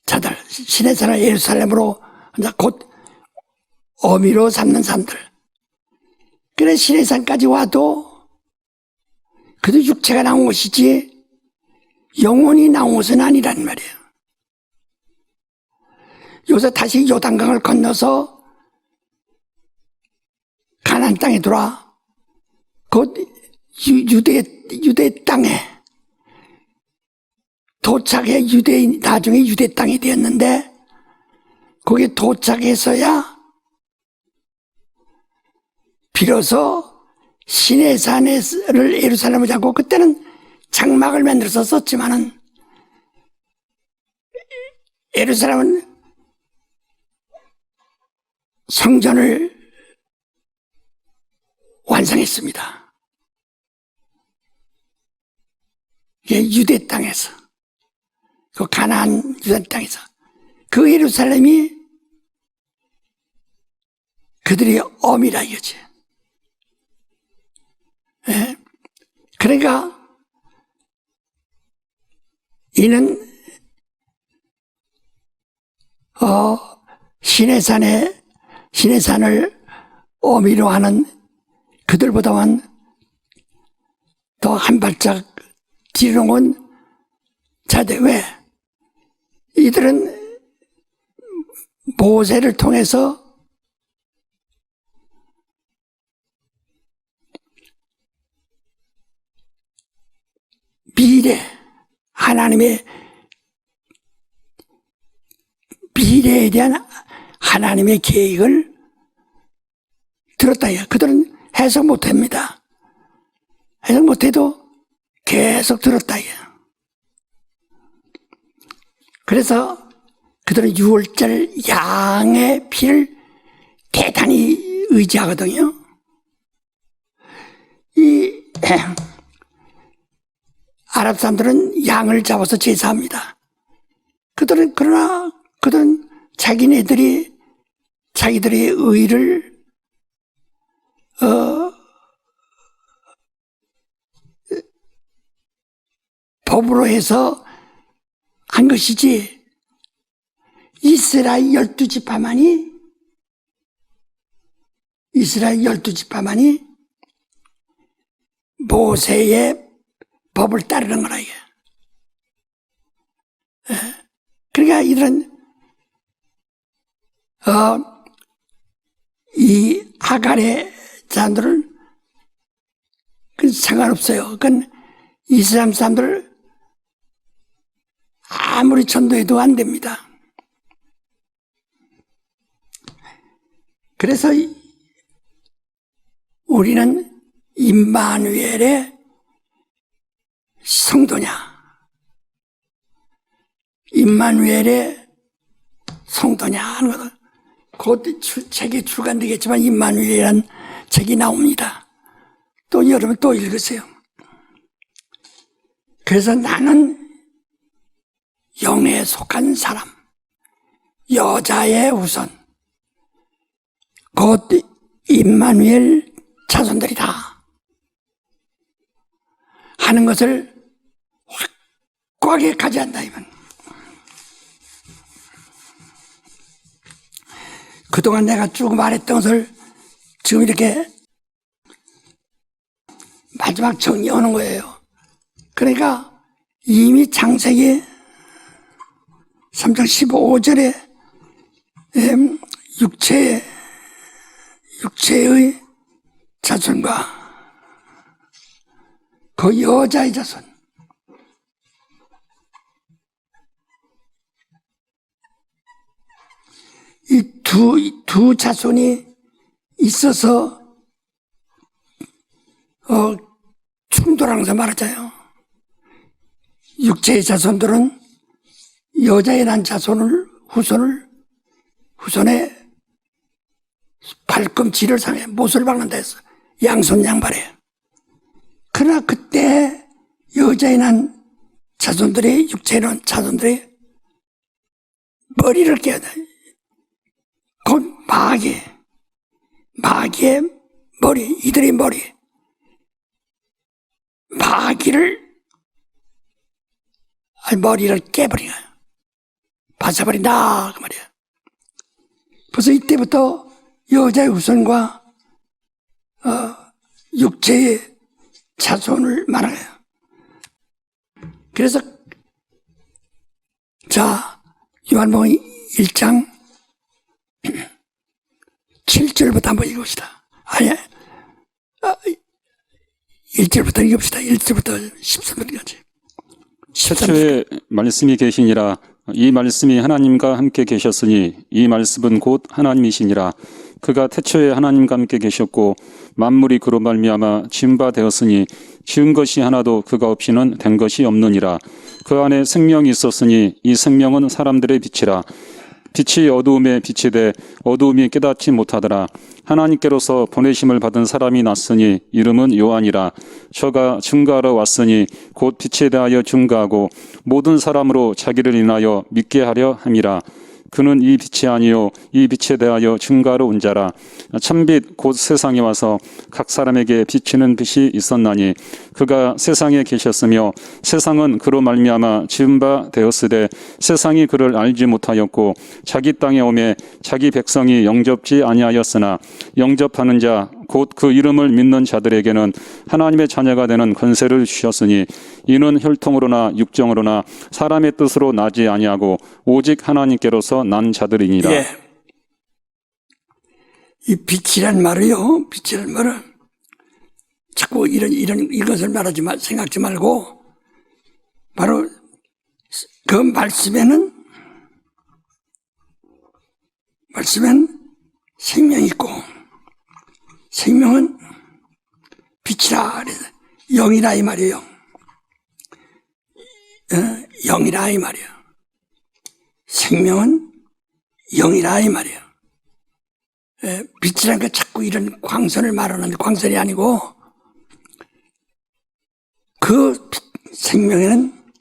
자들, 신의 산을 예루살렘으로 곧 어미로 삼는 사람들. 그래 신의 산까지 와도 그도 육체가 나온 것이지 영혼이 나온 것은 아니란 말이에요. 여기서 다시 요단강을 건너서 가나안 땅에 돌아 곧 유대 땅에 도착해 나중에 유대 땅이 되었는데 거기에 도착해서야 비로소 신의 산을 예루살렘을 잡고 그때는 장막을 만들어서 썼지만은 예루살렘은 성전을 완성했습니다. 이게 유대 땅에서, 그 가나안 유대 땅에서 그 예루살렘이 그들의 어미라 이거지. 예? 그러니까 이는 신의 산을 어미로 하는 그들보다는 더 한 발짝 뒤로 온 자들. 왜? 이들은 모세를 통해서 하나님의 미래에 대한 하나님의 계획을 들었다. 그들은 해석 못합니다. 해석 못해도 계속 들었다. 그래서 그들은 6월절 양의 피를 대단히 의지하거든요. 아랍 사람들은 양을 잡아서 제사합니다. 그러나 그들은 자기네들이 자기들의 의를 법으로 해서 한 것이지, 이스라엘 12지파만이 모세의 법을 따르는 거라, 이게. 그러니까 이런, 이 하갈의 사람들은 그 상관없어요. 그건 이스라엘 사람들 아무리 전도해도 안 됩니다. 그래서 우리는 임마누엘의 성도냐, 임마누엘의 성도냐 하는 것은 곧 책이 출간되겠지만 임마누엘이라는 책이 나옵니다. 또 여러분 또 읽으세요. 그래서 나는 영에 속한 사람, 여자의 후손, 곧 임마누엘 자손들이다 하는 것을 확고하게 가져간다, 이건. 그동안 내가 쭉 말했던 것을 지금 이렇게 마지막 정리하는 거예요. 그러니까 이미 창세기 3장 15절에 육체의 자손과 그 여자의 자손, 이 두 자손이 있어서 충돌하면서 말하자요. 육체의 자손들은 여자의 난 후손에 발꿈치를 상해 못을 박는다 했어. 양손 양발에. 그러나 그때 여자의 난 자손들이, 육체의 난 자손들이 머리를 깨야 돼. 곧 마귀의 머리, 이들의 머리, 머리를 깨버리냐, 바사버린다 그 말이야. 벌써 이때부터 여자의 후손과 육체의 자손을 말하요. 그래서 자, 요한복음 1장 7절부터 한번 읽읍시다. 1절부터 읽읍시다. 1절부터 13절까지. 태초에 말씀이 계시니라. 이 말씀이 하나님과 함께 계셨으니 이 말씀은 곧 하나님이시니라. 그가 태초에 하나님과 함께 계셨고 만물이 그로 말미암아 지은 바 되었으니 지은 것이 하나도 그가 없이는 된 것이 없느니라. 그 안에 생명이 있었으니 이 생명은 사람들의 빛이라. 빛이 어두움에 빛이 돼 어두움이 깨닫지 못하더라. 하나님께로서 보내심을 받은 사람이 났으니 이름은 요한이라. 저가 증거하러 왔으니 곧 빛에 대하여 증거하고 모든 사람으로 자기를 인하여 믿게 하려 함이라. 그는 이 빛이 아니요 이 빛에 대하여 증거하러 온 자라. 참빛 곧 세상에 와서 각 사람에게 비치는 빛이 있었나니 그가 세상에 계셨으며 세상은 그로 말미암아 지은 바 되었으되 세상이 그를 알지 못하였고 자기 땅에 오매 자기 백성이 영접지 아니하였으나 영접하는 자 곧 그 이름을 믿는 자들에게는 하나님의 자녀가 되는 권세를 주셨으니 이는 혈통으로나 육정으로나 사람의 뜻으로 나지 아니하고 오직 하나님께로서 난 자들이니라. 예. 이 빛이란 말이요, 빛이란 말은 자꾸 이것을 말하지 말, 생각지 말고 바로 그 말씀에는 생명이 있고 생명은 빛이라 그래서 영이라 이 말이에요. 영이라 이 말이에요. 생명은 영이라 이 말이에요. 빛이라는 게 자꾸 이런 광선을 말하는 광선이 아니고 그 생명에는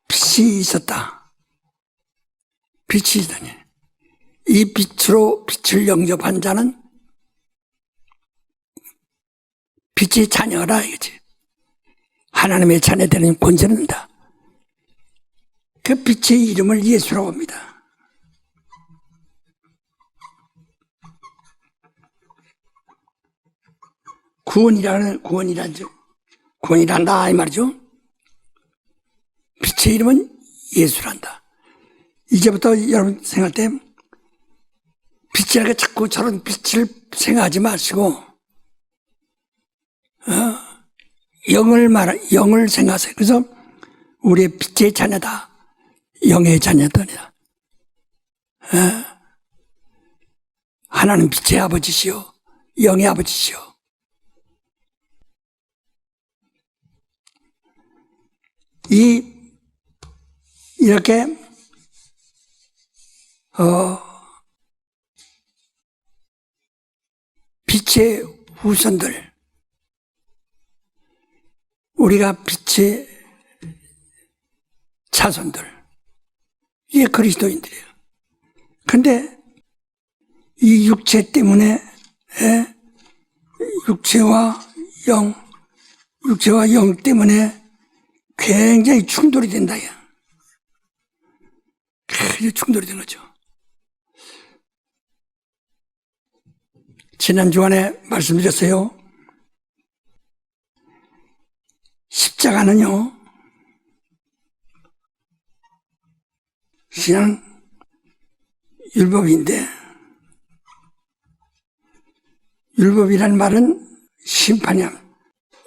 빛이 있었다. 빛이 있다니. 이 빛으로 빛을 영접한 자는 빛의 자녀라 이거지. 하나님의 자녀되는 권세는 다. 그 빛의 이름을 예수라고 합니다. 구원이란다 이 말이죠. 빛의 이름은 예수란다. 이제부터 여러분 생각할 때 빛이라고 자꾸 저런 빛을 생각하지 마시고 영을 생각하세요. 그래서 우리의 빛의 자녀다. 영의 자녀들이다. 하나님 빛의 아버지시요 영의 아버지시요. 이렇게 빛의 후손들, 우리가 빛의 자손들, 이게 그리스도인들이에요. 근데 이 육체 때문에 육체와 영 때문에 굉장히 충돌이 된다. 굉장히 충돌이 된 거죠. 지난 주간에 말씀드렸어요. 십자가는요, 그냥 율법인데, 율법이란 말은 심판이야.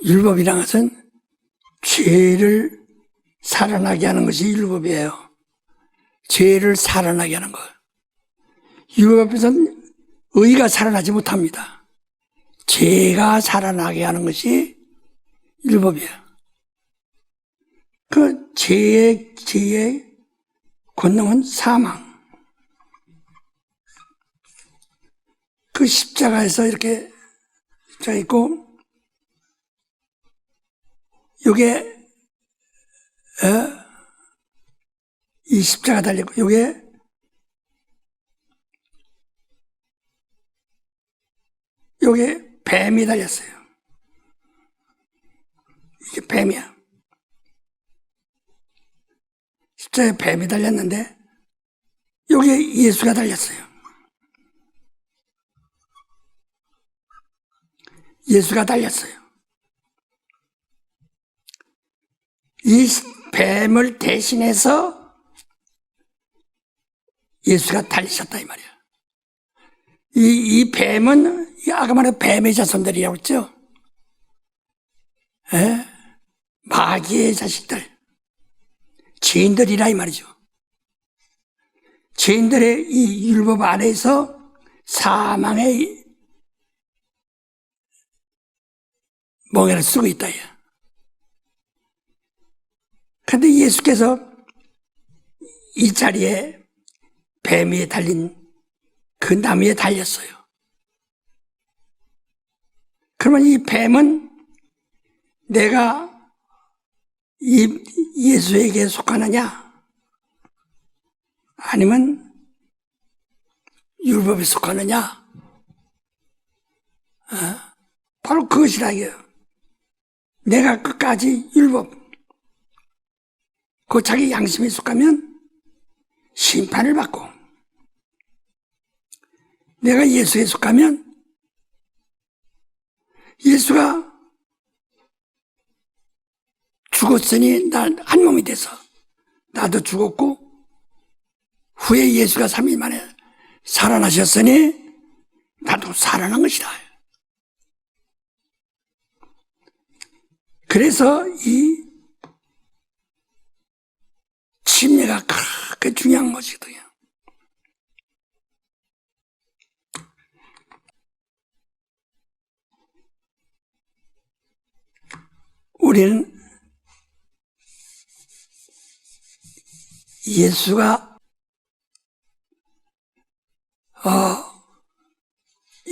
율법이란 것은 죄를 살아나게 하는 것이 율법이에요. 죄를 살아나게 하는 것. 율법 앞에서는 의가 살아나지 못합니다. 죄가 살아나게 하는 것이 율법이에요. 그 죄의 권능은 사망. 그 십자가에서 이렇게 십자가 있고, 요게 이 십자가 달렸고, 요게 뱀이 달렸어요. 이게 뱀이야. 십자가에 뱀이 달렸는데, 요게 예수가 달렸어요. 예수가 달렸어요. 이 뱀을 대신해서 예수가 달리셨다 이 말이야. 이 뱀은 아까 말한 뱀의 자손들이라고 했죠. 마귀의 자식들, 죄인들이라 이 말이죠. 죄인들의 이 율법 안에서 사망의 멍에를 쓰고 있다. 그런데 예수께서 이 자리에 뱀 위에 달린 그 나무 위에 달렸어요. 그러면 이 뱀은 내가 이 예수에게 속하느냐? 아니면 율법에 속하느냐? 바로 그것이라 이게요. 내가 끝까지 율법, 그 자기 양심에 속하면 심판을 받고, 내가 예수에 속하면 예수가 죽었으니 난 한 몸이 돼서 나도 죽었고 후에 예수가 3일 만에 살아나셨으니 나도 살아난 것이다. 그래서 이 침례가 그렇게 중요한 것이거든요. 우리는 예수가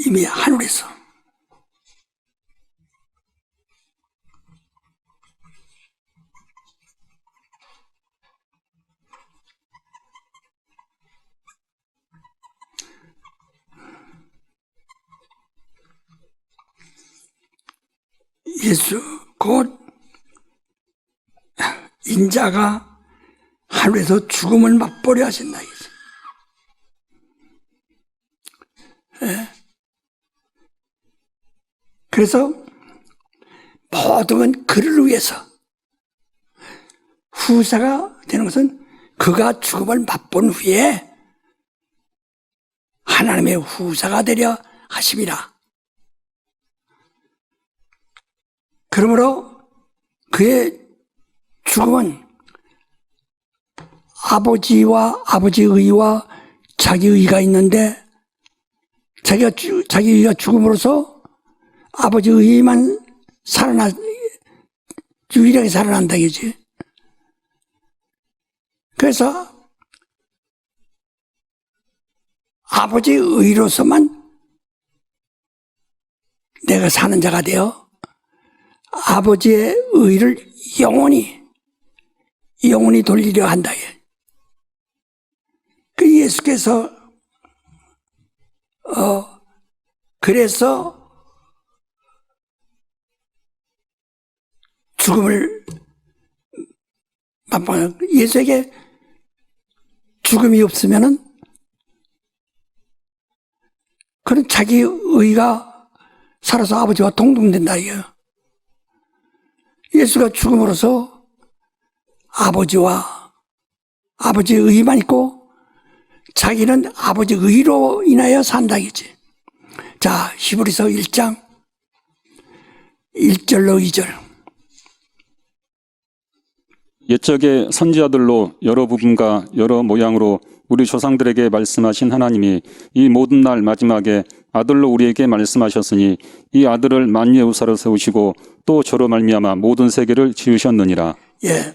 이미 하늘에서 예수 곧 인자가 하늘에서 죽음을 맛보려 하신다. 그래서 모든 그를 위해서 후사가 되는 것은 그가 죽음을 맛본 후에 하나님의 후사가 되려 하심이라. 그러므로 그의 죽음은 아버지와 아버지의 의와 자기 의가 있는데 자기 의가 죽음으로써 아버지 의만 유일하게 살아난다 이거지. 그래서 아버지의 의로서만 내가 사는 자가 되어 아버지의 의를 영원히 돌리려 한다. 그 예수께서 그래서 죽음을 맛보는 예수에게 죽음이 없으면은 그는 자기 의가 살아서 아버지와 동등된다 이거예요. 예수가 죽음으로써 아버지의 의만 있고 자기는 아버지 의로 인하여 산다 이거지. 자, 히브리서 1장 1절로 2절. 옛적의 선지자들로 여러 부분과 여러 모양으로 우리 조상들에게 말씀하신 하나님이 이 모든 날 마지막에 아들로 우리에게 말씀하셨으니 이 아들을 만유의 우사로 세우시고 또 저로 말미암아 모든 세계를 지으셨느니라. 예.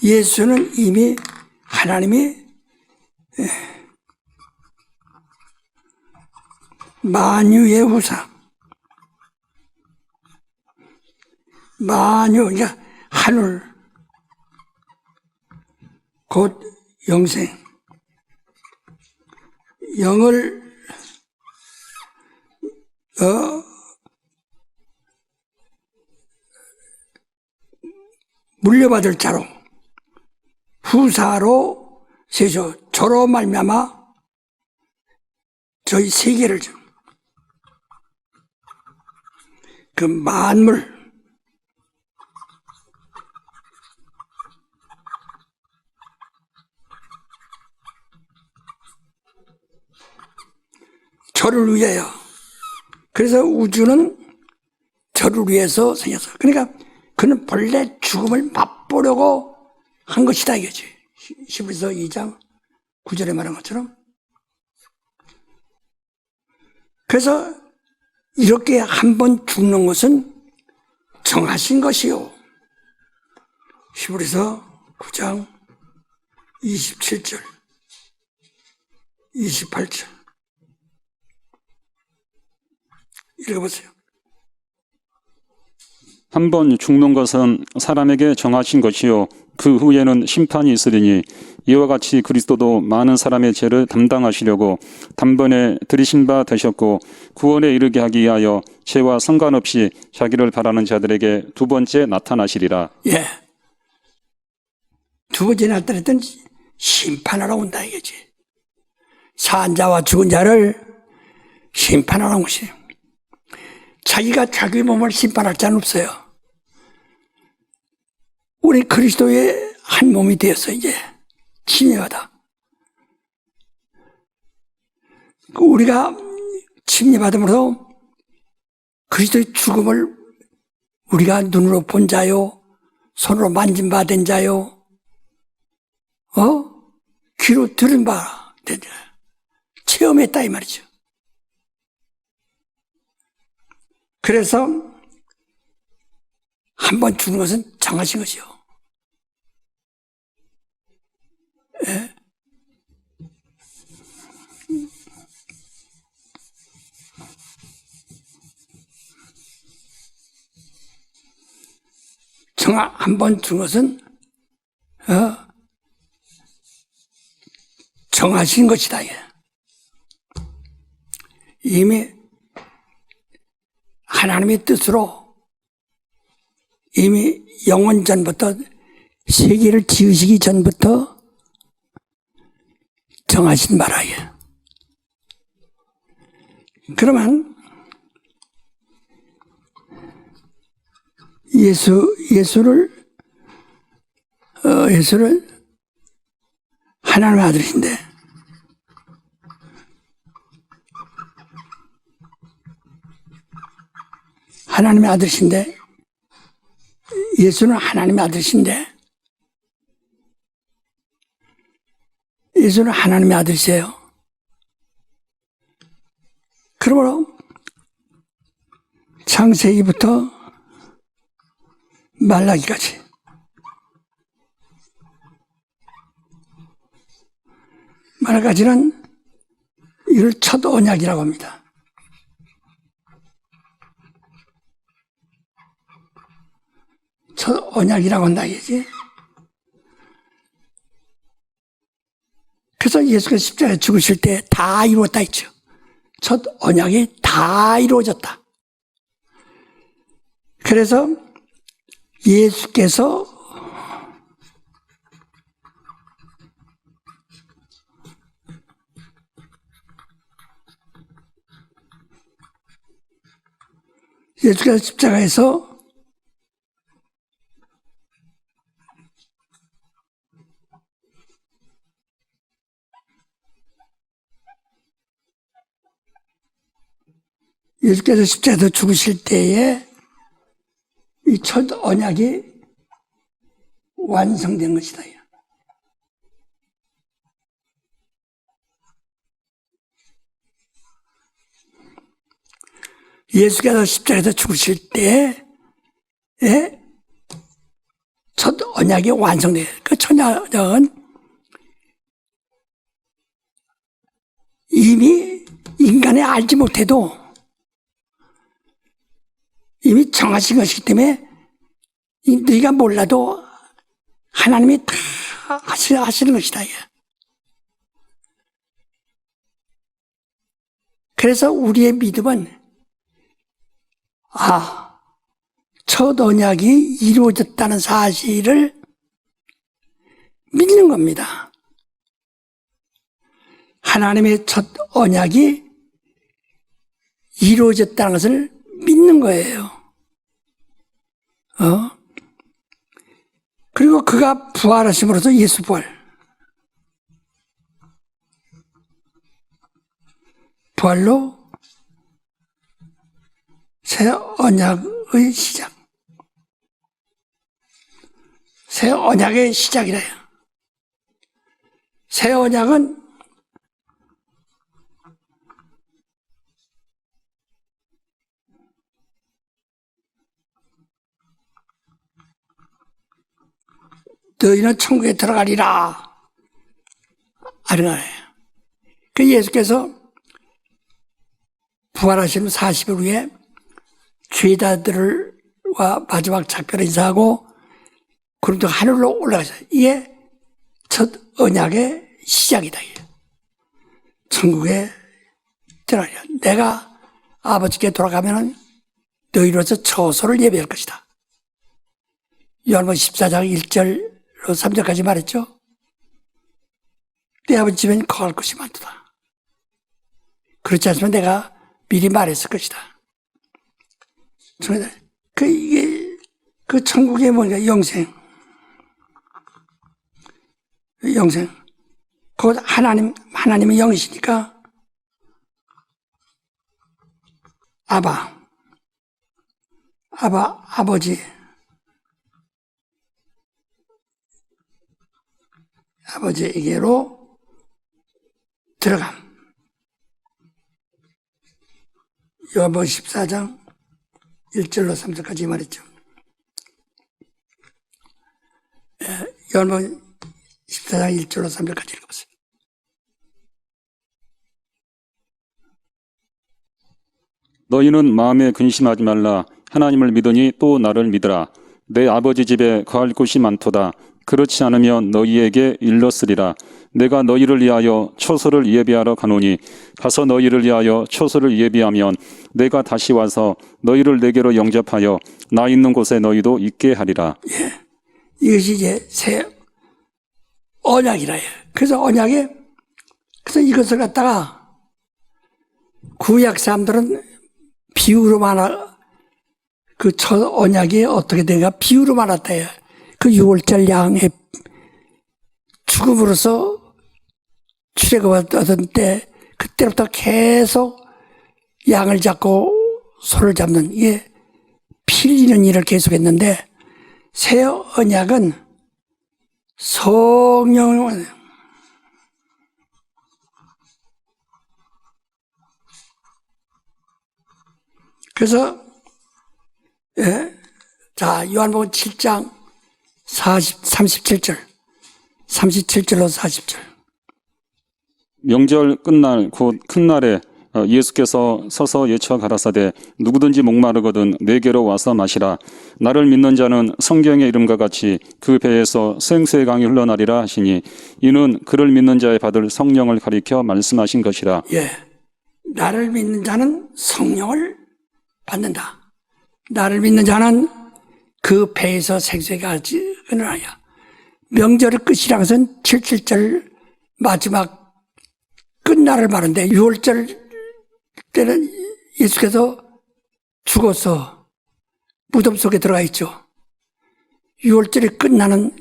예수는 이미 하나님이 만유의 후사, 그러니까 하늘 곧 영생, 영을 물려받을 자로 후사로 세죠. 저로 말미암아 저희 세계를 그 만물 저를 위하여. 그래서 우주는 저를 위해서 생겼어. 그러니까 그는 본래 죽음을 맛보려고 한 것이다 이거지. 히브리서 2장 9절에 말한 것처럼. 그래서 이렇게 한 번 죽는 것은 정하신 것이요. 히브리서 9장 27절 28절 읽어보세요. 한 번 죽는 것은 사람에게 정하신 것이요 그 후에는 심판이 있으리니 이와 같이 그리스도도 많은 사람의 죄를 담당하시려고 단번에 들이신 바 되셨고 구원에 이르게 하기 위하여 죄와 상관없이 자기를 바라는 자들에게 두 번째 나타나시리라. 예. 두 번째 나타났던 심판하러 온다 이거지. 산 자와 죽은 자를 심판하러 온 것이. 자기가 자기 몸을 심판할 자는 없어요. 우리 그리스도의 한 몸이 되었어 이제. 침례하다. 우리가 침례받음으로 그리스도의 죽음을 우리가 눈으로 본 자요, 손으로 만진 바 된 자요, 귀로 들은 바 된 자, 체험했다 이 말이죠. 그래서 한 번 죽는 것은 정하신 것이요. 예? 한 번 죽는 것은 정하신 것이다. 이미 하나님의 뜻으로 이미 영원 전부터 세계를 지으시기 전부터 정하신 바라요. 그러면 예수를 하나님의 아들이신데 하나님의 아들이신데 예수는 하나님의 아들이신데 예수는 하나님의 아들이세요. 그러므로 창세기부터 말라기까지 말라기까지는 이를 첫 언약이라고 합니다. 첫 언약이라고 한다 이거지. 그래서 예수가 십자가에 죽으실 때 다 이루었다 했죠. 첫 언약이 다 이루어졌다. 그래서 예수께서 십자가에서 예수께서 십자가에서 죽으실 때에 이 첫 언약이 완성된 것이다. 예수께서 십자가에서 죽으실 때에 첫 언약이 완성돼요. 그 첫 언약은 이미 인간이 알지 못해도 이미 정하신 것이기 때문에 너희가 몰라도 하나님이 다 하시는 것이다. 그래서 우리의 믿음은 첫 언약이 이루어졌다는 사실을 믿는 겁니다. 하나님의 첫 언약이 이루어졌다는 것을 믿는 거예요. 그리고 그가 부활하심으로써 예수 부활로 새 언약의 시작, 새 언약의 시작이래요. 새 언약은 너희는 천국에 들어가리라 하는 거예요. 그 예수께서 부활하신 40일 후에 죄자들과 마지막 작별을 인사하고 그런데 하늘로 올라가셨어요. 이게 첫 언약의 시작이다. 천국에 들어가리라. 내가 아버지께 돌아가면 너희로서 처소를 예비할 것이다. 요한복음 14장 1절 3절까지 말했죠. 내 아버지 집엔 거할 것이 많도다. 그렇지 않으면 내가 미리 말했을 것이다. 이게 그 천국의 뭔가 영생. 곧 하나님의 영이시니까 아버지. 아버지에게로 들어감. 요한복음 14장 1절로 3절까지 말했죠. 요한복음 14장 1절로 3절까지 읽어보세요. 너희는 마음에 근심하지 말라. 하나님을 믿으니 또 나를 믿으라. 내 아버지 집에 거할 곳이 많도다. 그렇지 않으면 너희에게 일렀으리라. 내가 너희를 위하여 처소를 예비하러 가노니 가서 너희를 위하여 처소를 예비하면 내가 다시 와서 너희를 내게로 영접하여 나 있는 곳에 너희도 있게 하리라. 이것이 이제 새 언약이라 해요. 그래서 그래서 이것을 갖다가 구약 사람들은 비유로 그 첫 언약이 어떻게 된가 비유로 말했다 해요. 그 6월절 양의 죽음으로써 출애굽을 얻은 때 그때부터 계속 양을 잡고 소를 잡는 이게 피 흘리는 일을 계속했는데 새 언약은 성령을 그래서 자 요한복음 7장 37절 37절로 40절 명절 끝날 곧 큰 날에 예수께서 서서 예쳐 가라사대 누구든지 목마르거든 내게로 와서 마시라. 나를 믿는 자는 성경의 이름과 같이 그 배에서 생수의 강이 흘러나리라 하시니 이는 그를 믿는 자의 받을 성령을 가리켜 말씀하신 것이라. 나를 믿는 자는 성령을 받는다. 나를 믿는 자는 그 배에서 생수의 강이 흘러나야. 명절의 끝이라 것은 77절 마지막 끝날을 말하는데 6월절 때는 예수께서 죽어서 무덤 속에 들어가 있죠. 6월절이 끝나는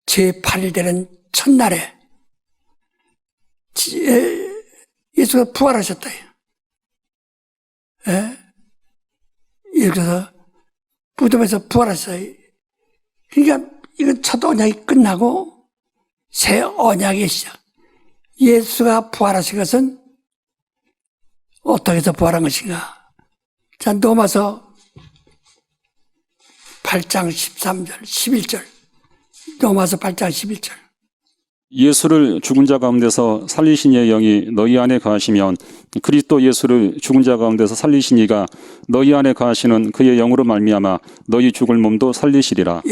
제8일 되는 첫날에 예수가 부활하셨다. 예수께서 무덤에서 부활하셨어요. 그러니까 이건 첫 언약이 끝나고 새 언약의 시작. 예수가 부활하신 것은 어떻게 해서 부활한 것인가? 자, 로마서 8장 13절, 11절. 로마서 8장 11절. 예수를 죽은 자 가운데서 살리신 이의 영이 너희 안에 거하시면 그리스도 예수를 죽은 자 가운데서 살리신 이가 너희 안에 거하시는 그의 영으로 말미암아 너희 죽을 몸도 살리시리라.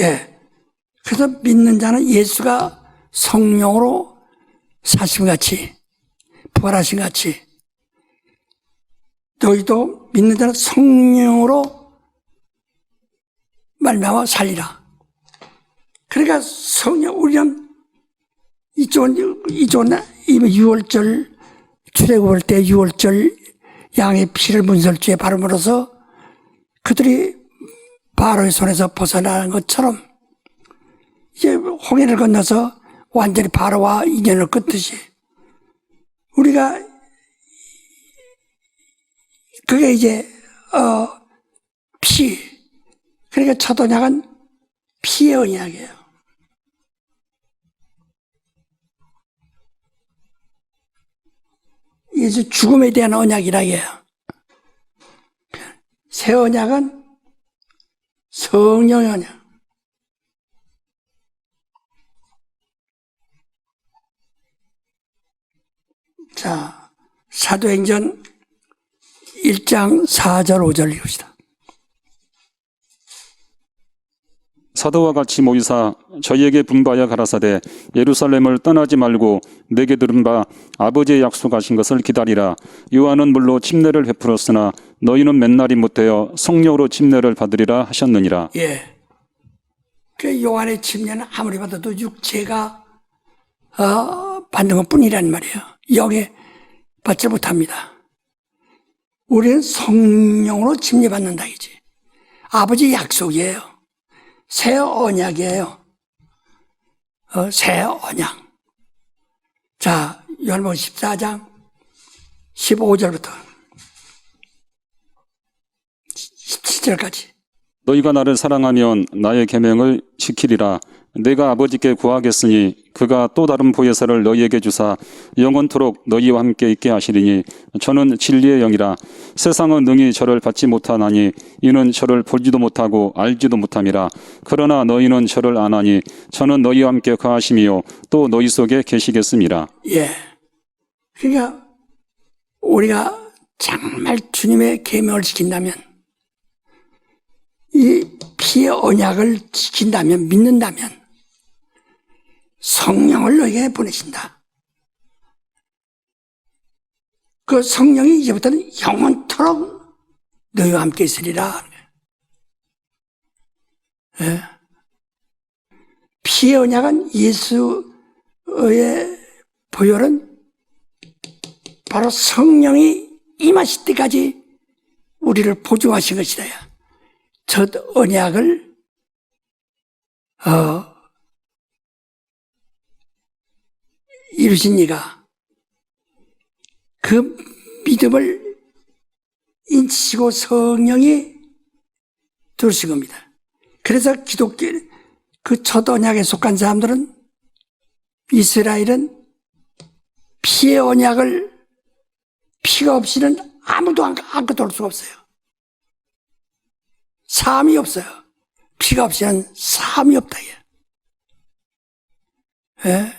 그래서 믿는 자는 예수가 성령으로 사신 같이 부활하신 같이 너희도 믿는 자는 성령으로 말미암아 살리라. 그러니까 우리는 이쪽은 이미 6월절 출애굽할 때 6월절 양의 피를 문설주에 바름으로써 그들이 바로의 손에서 벗어나는 것처럼 이제 홍해를 건너서 완전히 바로와 인연을 끊듯이 우리가 그게 이제 피 그러니까 첫 언약은 피의 언약이에요. 예수 죽음에 대한 언약이라 해요. 새 언약은 성령의 언약. 자, 사도행전 1장 4절 5절 읽읍시다. 사도와 같이 모이사 저희에게 분부하여 가라사대 예루살렘을 떠나지 말고 내게 들은 바 아버지의 약속하신 것을 기다리라. 요한은 물로 침례를 베풀었으나 너희는 맨날이 못되어 성령으로 침례를 받으리라 하셨느니라. 그 요한의 침례는 아무리 받아도 육체가 받는 것뿐이란 말이에요. 영에 받지 못합니다. 우리는 성령으로 침례받는다 이지. 아버지 약속이에요. 새 언약이에요. 새 언약. 자, 요한복음 14장 15절부터 17절까지. 너희가 나를 사랑하면 나의 계명을 지키리라. 내가 아버지께 구하겠으니 그가 또 다른 보혜사를 너희에게 주사 영원토록 너희와 함께 있게 하시리니 저는 진리의 영이라. 세상은 능히 저를 받지 못하나니 이는 저를 보지도 못하고 알지도 못함이라. 그러나 너희는 저를 아나니 저는 너희와 함께 거하심이요 또 너희 속에 계시겠음이라. 그러니까 우리가 정말 주님의 계명을 지킨다면, 이 피의 언약을 지킨다면, 믿는다면 성령을 너에게 보내신다. 그 성령이 이제부터는 영원토록 너희와 함께 있으리라. 예. 피의 언약은 예수의 보혈은 바로 성령이 임하실 때까지 우리를 보증하신 것이다. 첫 언약을 이루신 이가 그 믿음을 인치시고 성령이 들으신 겁니다. 그래서 기독교 그 첫 언약에 속한 사람들은, 이스라엘은 피의 언약을 피가 없이는 아무도 아무것도 할 수가 없어요. 삶이 없어요. 피가 없이는 삶이 없다. 예.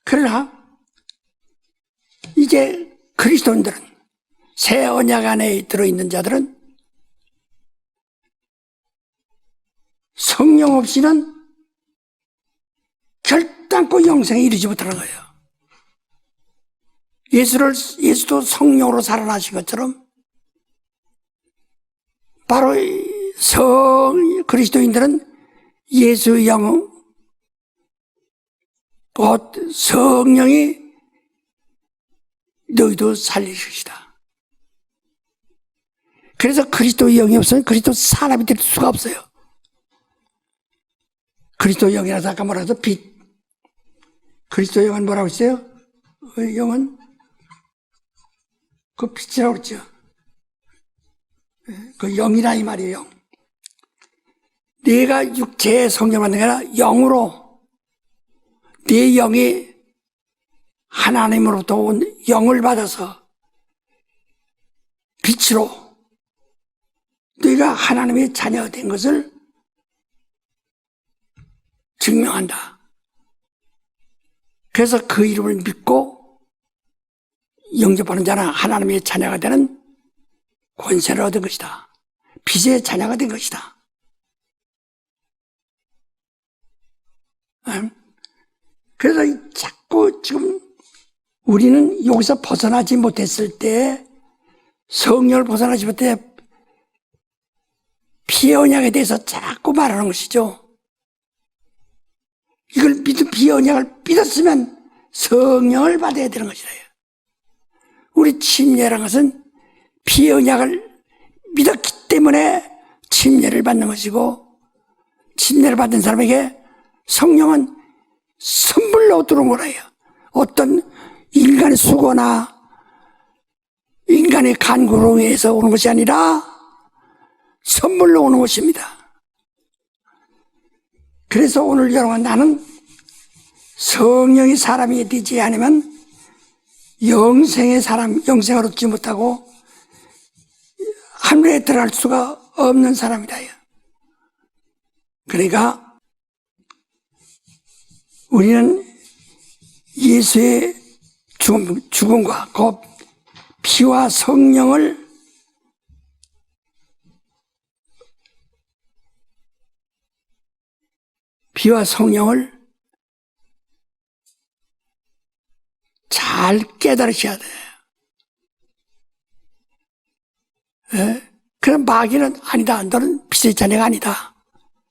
그러나 이제 그리스도인들은, 새 언약 안에 들어있는 자들은 성령 없이는 결단코 영생에 이르지 못하는 거예요. 예수도 성령으로 살아나신 것처럼 바로 그리스도인들은 예수의 영, 곧 성령이 너희도 살릴 것이다. 그래서 그리스도의 영이 없으면 그리스도 사람이 될 수가 없어요. 그리스도 영이라서 아까 뭐라고 해서 빛. 그리스도 영은 뭐라고 했어요? 그 영은 그 빛이라고 그랬죠. 그 영이라 이 말이에요. 영. 네가 육체의 성령 받는 게 아니라 영으로, 네 영이 하나님으로부터 온 영을 받아서 빛으로 네가 하나님의 자녀가 된 것을 증명한다. 그래서 그 이름을 믿고 영접하는 자는 하나님의 자녀가 되는 권세를 얻은 것이다. 빛의 자녀가 된 것이다. 그래서 자꾸 지금 우리는 여기서 벗어나지 못했을 때, 성령을 벗어나지 못해 피의 언약에 대해서 자꾸 말하는 것이죠. 이걸 피의 언약을 믿었으면 성령을 받아야 되는 것이다. 우리 침례라는 것은 피의 언약을 믿었기 때문에 침례를 받는 것이고, 침례를 받은 사람에게 성령은 선물로 들어온 거라요. 어떤 인간의 수고나 인간의 간구로 인해서 오는 것이 아니라 선물로 오는 것입니다. 그래서 오늘 여러분, 나는 성령이 사람이 되지 않으면 영생을 얻지 못하고 하늘에 들어갈 수가 없는 사람이다. 그러니까 우리는 예수의 죽음과 그 피와 성령을 잘 깨달으셔야 돼요. 예? 그럼 마귀는 아니다. 너는 빛의 자녀가 아니다.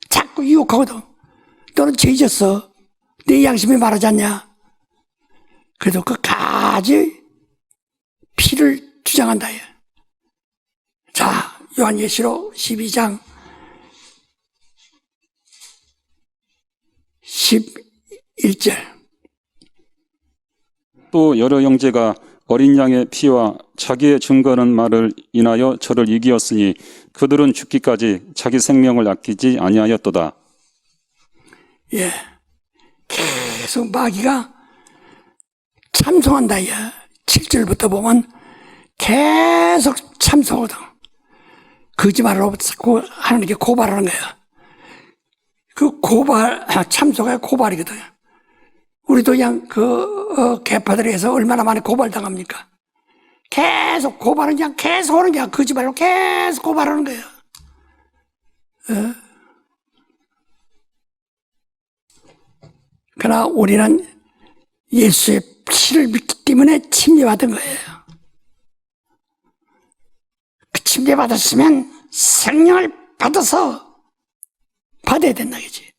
자꾸 유혹하거든. 너는 죄졌어. 내 양심이 말하지 않냐. 그래도 끝까지 피를 주장한다. 자, 요한예시록 12장 11절. 또 여러 형제가 어린 양의 피와 자기의 증거하는 말을 인하여 저를 이기었으니 그들은 죽기까지 자기 생명을 아끼지 아니하였도다. 예, 계속 마귀가 참송한다. 7절부터 보면 계속 참송하거든. 거짓말로 자꾸 하나님께 고발하는 거야. 그 참소가 고발이거든. 우리도 그냥 개파들에 해서 얼마나 많이 고발당합니까? 계속 고발은 그냥 계속 하는 거야. 거짓말로 계속 고발하는 거야. 그러나 우리는 예수의 피를 믿기 때문에 침례받은 거예요. 그 침례받았으면 성령을 받아야 된다 그지.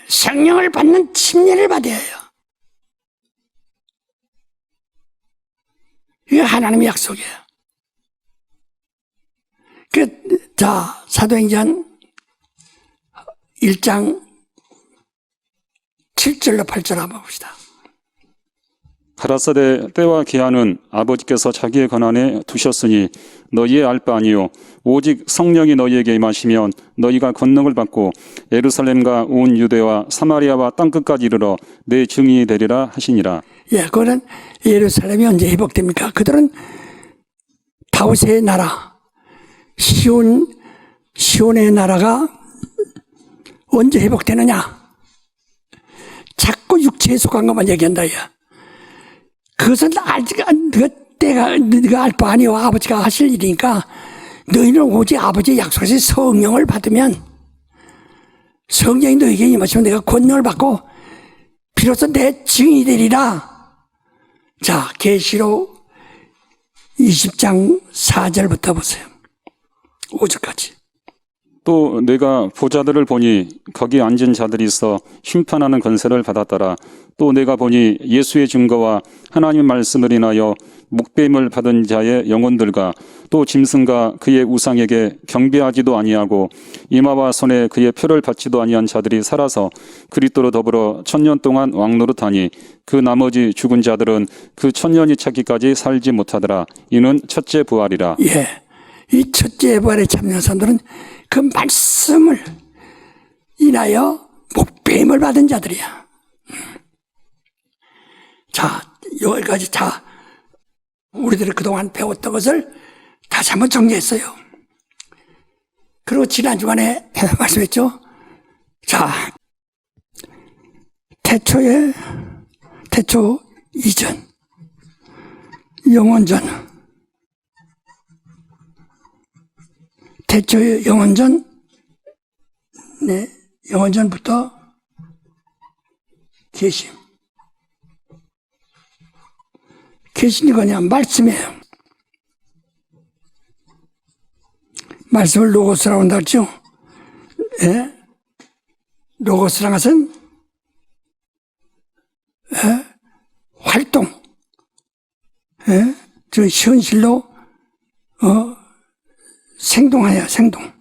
성령을 받는 침례를 받아야 해요. 이게 하나님의 약속이에요. 자, 사도행전 1장 7절로 8절 한번 봅시다. 가라사대 때와 기한은 아버지께서 자기의 권한에 두셨으니 너희의 알 바 아니요 오직 성령이 너희에게 임하시면 너희가 권능을 받고 예루살렘과 온 유대와 사마리아와 땅끝까지 이르러 내 증인이 되리라 하시니라. 예, 그거는 예루살렘이 언제 회복됩니까? 그들은 다윗의 나라, 시온의 나라가 언제 회복되느냐? 자꾸 육체에 속한 것만 얘기한다, 야. 그것은 네가 알 바 아니오. 아버지가 하실 일이니까 너희는 오직 아버지의 약속에서 성령을 받으면 성령이 너희에게 임하시면 내가 권능을 받고 비로소 내 증인이 되리라. 자, 계시록 20장 4절부터 보세요. 5절까지. 또 내가 보자들을 보니 거기 앉은 자들이 있어 심판하는 권세를 받았더라. 또 내가 보니 예수의 증거와 하나님 말씀을 인하여 목배임을 받은 자의 영혼들과 또 짐승과 그의 우상에게 경배하지도 아니하고 이마와 손에 그의 표를 받지도 아니한 자들이 살아서 그리스도로 더불어 1000년 동안 왕노릇하니 그 나머지 죽은 자들은 그 1000년이 차기까지 살지 못하더라. 이는 첫째 부활이라. 예, 이 첫째 부활에 참여한 사람들은 그 말씀을 인하여 목배임을 받은 자들이야. 자, 여기까지. 자, 우리들이 그동안 배웠던 것을 다시 한번 정리했어요. 그리고 지난 주간에 말씀했죠. 자, 태초 이전, 영원전, 태초의 영원전, 네, 영원전부터 계심. 계신이 뭐냐? 말씀이에요. 말씀을 로고스라고 한다 그랬죠? 예? 로고스라는 것은 활동, 저 현실로 생동하여 생동,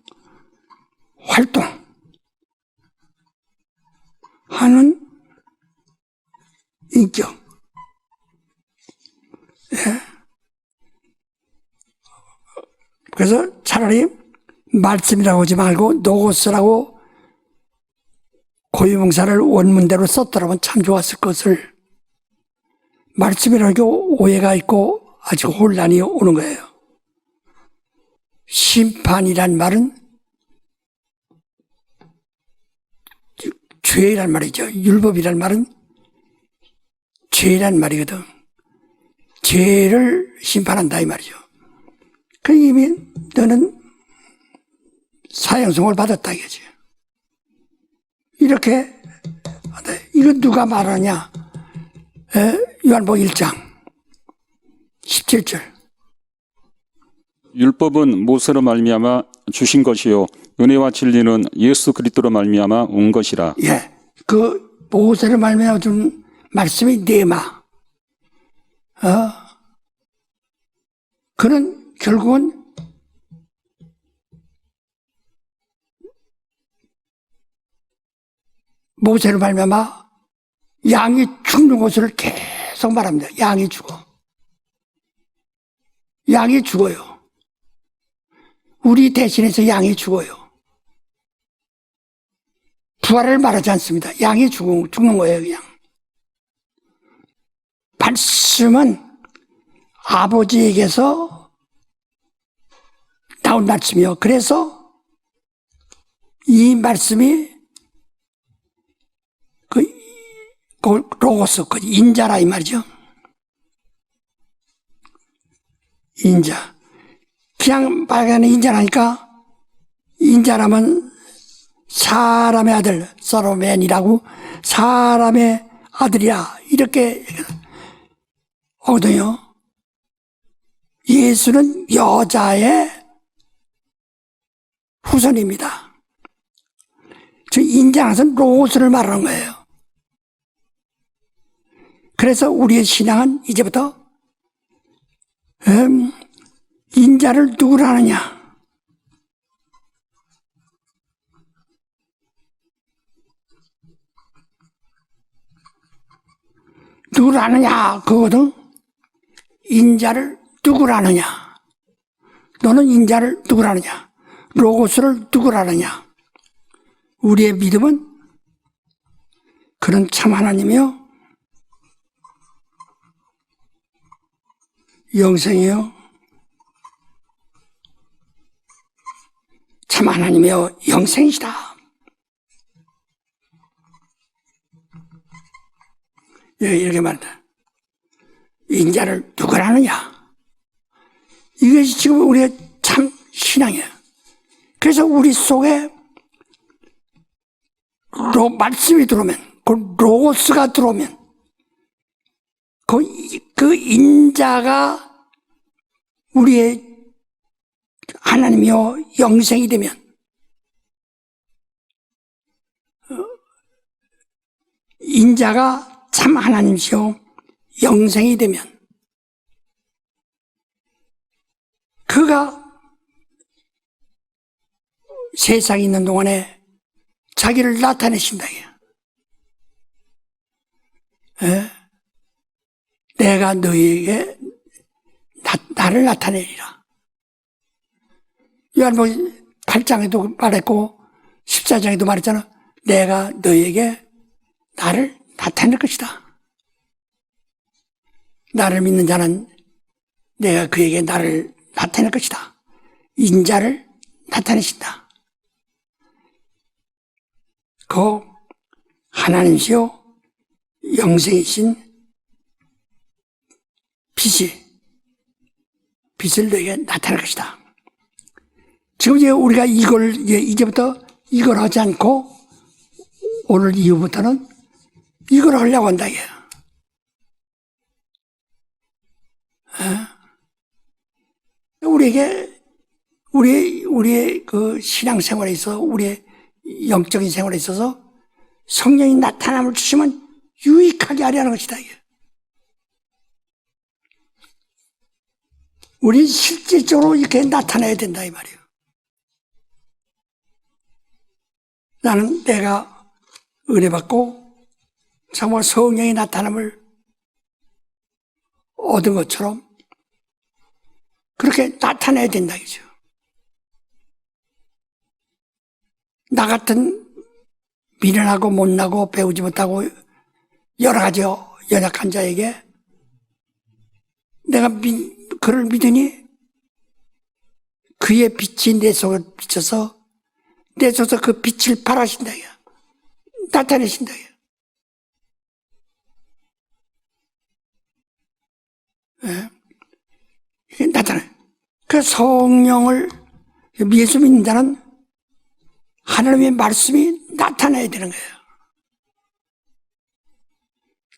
활동 하는 인격. 그래서 차라리 말씀이라고 하지 말고 노고스라고 고유명사를 원문대로 썼더라면 참 좋았을 것을. 말씀이라고 오해가 있고 아직 혼란이 오는 거예요. 심판이란 말은 죄란 말이죠. 율법이란 말은 죄란 말이거든. 죄를 심판한다 이 말이죠. 그 이미 너는 사형성을 받았다 이거지. 이렇게 이거 누가 말하냐? 요한복음 1장 17절. 율법은 모세로 말미암아 주신 것이요 은혜와 진리는 예수 그리스도로 말미암아 온 것이라. 예, 그 모세로 말미암아 준 말씀이 네마. 그는 결국은 모세로 말미암아 양이 죽는 것을 계속 말합니다. 양이 죽어. 양이 죽어요. 우리 대신해서 양이 죽어요. 부활을 말하지 않습니다. 양이 죽는 거예요, 그냥. 말씀은 아버지에게서 나온 말씀이요. 그래서 이 말씀이 그 로고스, 그 인자라 이 말이죠. 인자. 그냥 빨간에 인자라니까, 인자라면 사람의 아들, 서로맨이라고 사람의 아들이야. 이렇게 하거든요. 예수는 여자의 후손입니다. 저 인자는 로고스를 말하는 거예요. 그래서 우리의 신앙은 이제부터 인자를 누구로 하느냐? 누구로 하느냐? 그거든. 인자를 누구로 하느냐? 너는 인자를 누구로 하느냐? 로고스를 누구로 하느냐? 우리의 믿음은 그런 참 하나님이요, 영생이요, 참 하나님이요, 영생이시다. 이렇게 말한다. 인자를 누구로 하느냐? 이것이 지금 우리의 참 신앙이에요. 그래서 우리 속에 말씀이 들어오면, 그 로고스가 들어오면, 그 인자가 우리의 하나님이요 영생이 되면, 인자가 참 하나님이요 영생이 되면, 그가 세상에 있는 동안에 자기를 나타내신다. 내가 너희에게 나를 나타내리라. 요한복음 8장에도 말했고 14장에도 말했잖아. 내가 너희에게 나를 나타낼 것이다. 나를 믿는 자는 내가 그에게 나를 나타낼 것이다. 인자를 나타내신다. 그 하나님이시요 영생이신 빛을 너에게 나타낼 것이다. 지금 이제 우리가 이제부터 이걸 하지 않고 오늘 이후부터는 이걸 하려고 한다. 우리의 그 신앙생활에 있어서, 우리의 영적인 생활에 있어서 성령이 나타남을 주시면 유익하게 하려는 것이다. 우리 실질적으로 이렇게 나타나야 된다, 이 말이에요. 나는 내가 은혜 받고 정말 성령의 나타남을 얻은 것처럼 그렇게 나타내야 된다, 이죠. 나 같은 미련하고 못나고 배우지 못하고 여러 가지 연약한 자에게 내가 그를 믿으니 그의 빛이 내 속에 비쳐서 내 속에서 그 빛을 발하신다. 나타내신다. 이게 나타나요. 그 성령을 예수 믿는 자는 하나님의 말씀이 나타나야 되는 거예요.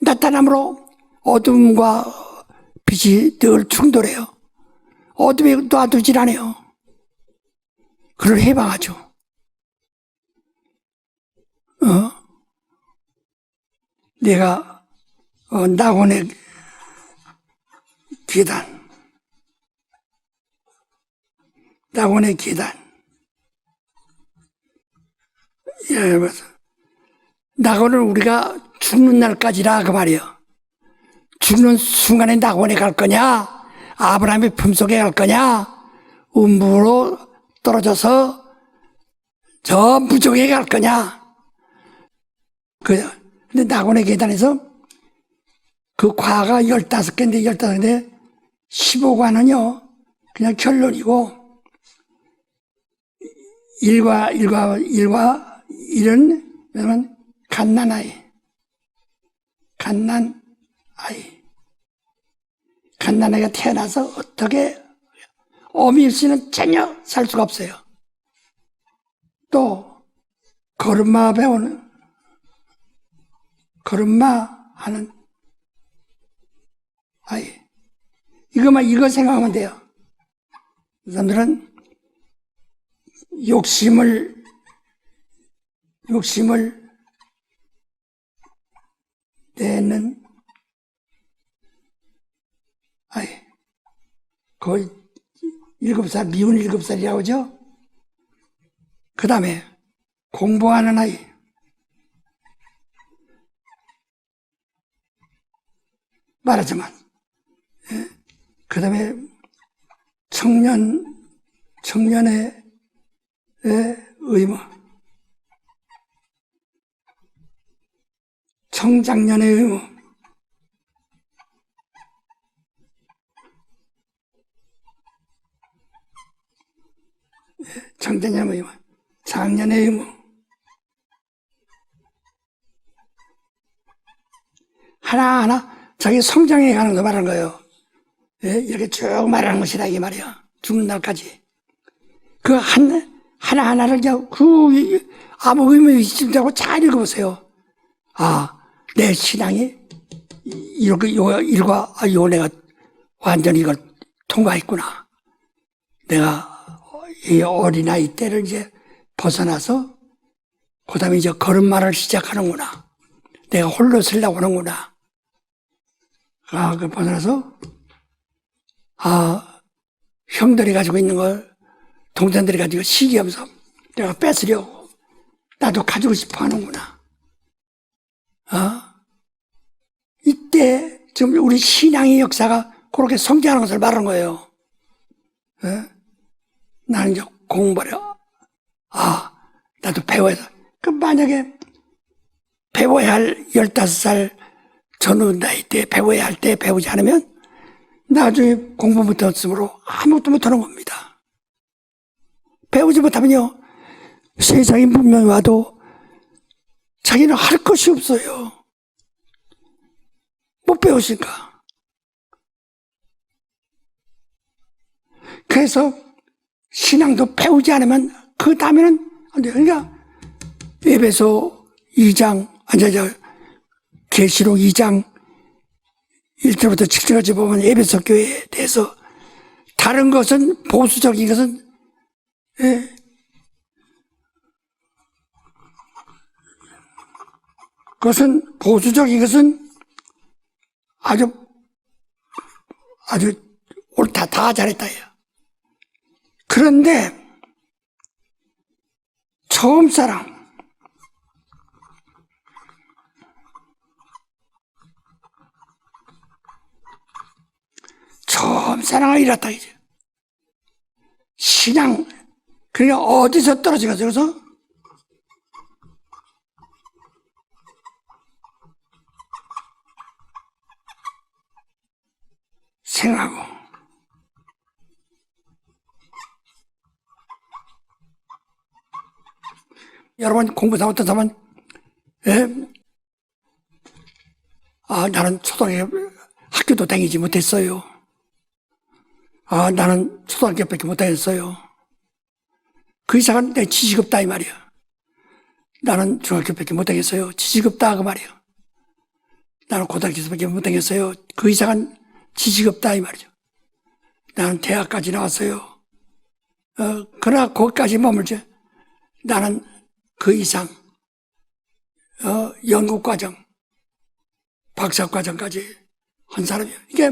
나타남으로 어둠과 빛이 늘 충돌해요. 어둠이 놔두질 않아요. 그를 해방하죠. 내가 낙원의 계단, 낙원을 우리가 죽는 날까지라 그 말이에요. 죽는 순간에 낙원에 갈 거냐, 아브라함의 품속에 갈 거냐, 음부로 떨어져서 저 무적에 갈 거냐. 근데 낙원의 계단에서 그 과가 15개인데 15과는요 그냥 결론이고, 1은 왜냐면 갓난아이. 갓난아이가 태어나서 어떻게 어미 없이는 전혀 살 수가 없어요. 또 걸음마 하는, 아이, 이거 생각하면 돼요. 이 사람들은 욕심을 내는, 아이, 거의 7살, 미운 7살이라고 하죠? 그 다음에 공부하는 아이, 말하자면, 그 다음에 청년의 의무, 청장년의 의무, 청장년의 의무, 장년의 의무, 하나하나 자기 성장해 가는 거 말하는 거예요. 이렇게 쭉 말하는 것이다, 이 말이야. 죽는 날까지. 그 하나하나를 아무 의미 있지 않고 잘 읽어보세요. 아, 내 신앙이 이거 내가 완전히 이걸 통과했구나. 내가 이 어린아이 때를 이제 벗어나서 그 다음에 이제 걸음마를 시작하는구나. 내가 홀로 서려고 하는구나. 그 벗어나서 형들이 가지고 있는 걸 동생들이 가지고 시기하면서 내가 뺏으려고 나도 가지고 싶어 하는구나. 이때 지금 우리 신앙의 역사가 그렇게 성장하는 것을 말하는 거예요. 나는 이제 공부를 나도 배워야 돼. 그럼 만약에 배워야 할 15살 전후 나이 때 배워야 할 때 배우지 않으면 나중에 공부 못했으므로 아무것도 못하는 겁니다. 배우지 못하면요, 세상에 분명히 와도 자기는 할 것이 없어요. 못 배우시니까. 그래서 신앙도 배우지 않으면 그 다음에는 안 돼요. 그러니까 에베소 2장, 계시록 2장 1절부터 7절까지 보면 에베소 교회에 대해서 다른 것은 보수적인 것은 그것은 보수적인 것은 아주 옳다, 다 잘했다. 그런데 처음 사랑, 처음 사랑을 잃었다 이제. 신앙, 그러니까 어디서 떨어지겠어? 그래서 생각하고 여러분 공부 잘못한 사람은 나는 초등학교 학교도 다니지 못했어요. 나는 초등학교밖에 못 다녔어요. 그 이상은 내 지식 없다 이 말이야. 나는 중학교밖에 못 다녔어요. 지식 없다 그 말이야. 나는 고등학교밖에 못 다녔어요. 그 이상은 지식 없다 이 말이죠. 나는 대학까지 나왔어요. 그러나 거기까지 머물죠. 나는 그 이상 연구과정, 박사과정까지 한 사람이에요. 이게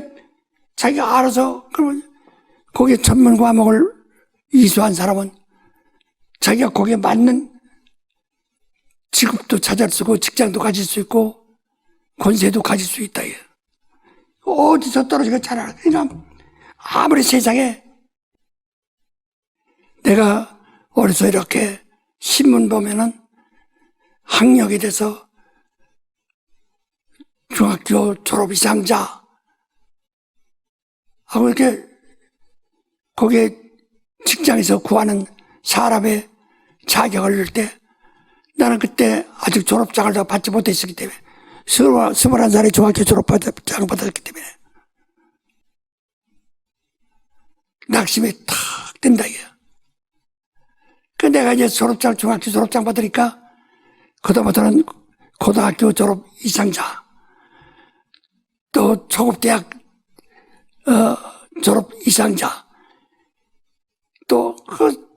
자기가 알아서 그러면 거기에 전문 과목을 이수한 사람은 자기가 거기에 맞는 직업도 찾을 수 있고 직장도 가질 수 있고 권세도 가질 수 있다. 어디서 떨어지고 잘 알아. 그러니까 아무리 세상에 내가 어려서 이렇게 신문 보면은 학력에 대해서 중학교 졸업 이상자 하고 이렇게 거기에 직장에서 구하는 사람의 자격을 넣을 때 나는 그때 아직 졸업장을 다 받지 못했었기 때문에 21살에 중학교 졸업장을 받았기 때문에 낙심이 탁 든다 이게. 그 내가 이제 중학교 졸업장 받으니까 그다음부터는 고등학교 졸업 이상자 또 초급대학 졸업 이상자, 또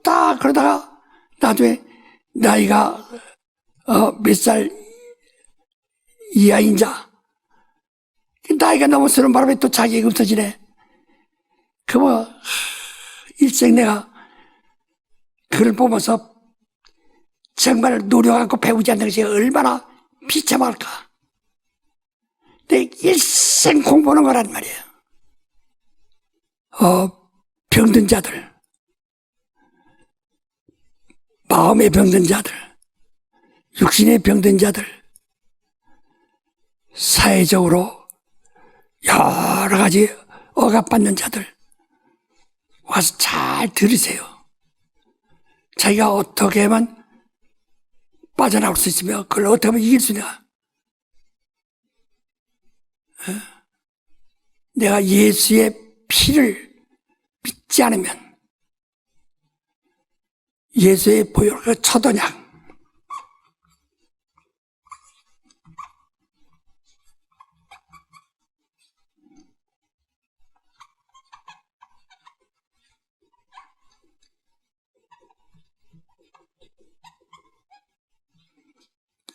다 그러다가 나중에 나이가 몇 살 이하인 자, 나이가 너무 서는 바람에 또 자격이 없어지네. 일생 내가 그걸 보면서 정말 노력하고 배우지 않는 것이 얼마나 비참할까. 내 일생 공부하는 거란 말이에요. 병든 자들, 마음에 병든 자들, 육신에 병든 자들, 사회적으로 여러 가지 억압받는 자들 와서 잘 들으세요. 자기가 어떻게 하면 빠져나올 수 있으며 그걸 어떻게 하면 이길 수 있냐. 내가 예수의 피를 믿지 않으면 예수의 보혈, 그 첫 언약,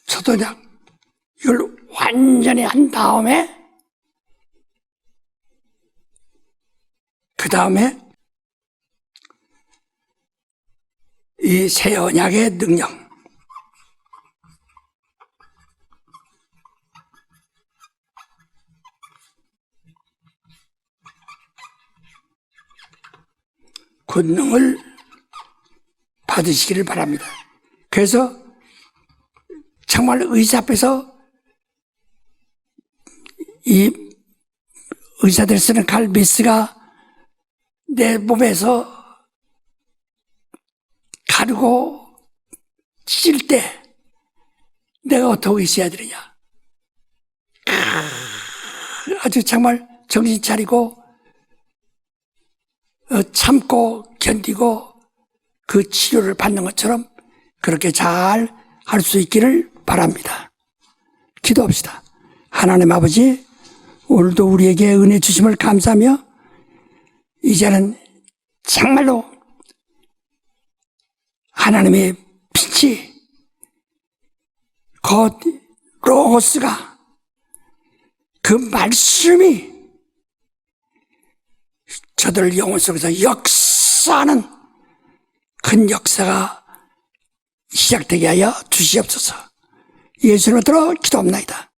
첫 언약, 이걸 완전히 한 다음에 그 다음에 이 새 언약의 능력, 권능을 받으시기를 바랍니다. 그래서 정말 의사 앞에서 이 의사들 쓰는 칼메스가 내 몸에서 가르고 찔 때 내가 어떻게 있어야 되느냐. 아주 정말 정신 차리고 참고 견디고 그 치료를 받는 것처럼 그렇게 잘 할 수 있기를 바랍니다. 기도합시다. 하나님 아버지, 오늘도 우리에게 은혜 주심을 감사하며 이제는 정말로 하나님의 빛이 곧 로고스가 그 말씀이 저들 영혼 속에서 역사하는 큰 역사가 시작되게 하여 주시옵소서. 예수님으로 기도합나이다.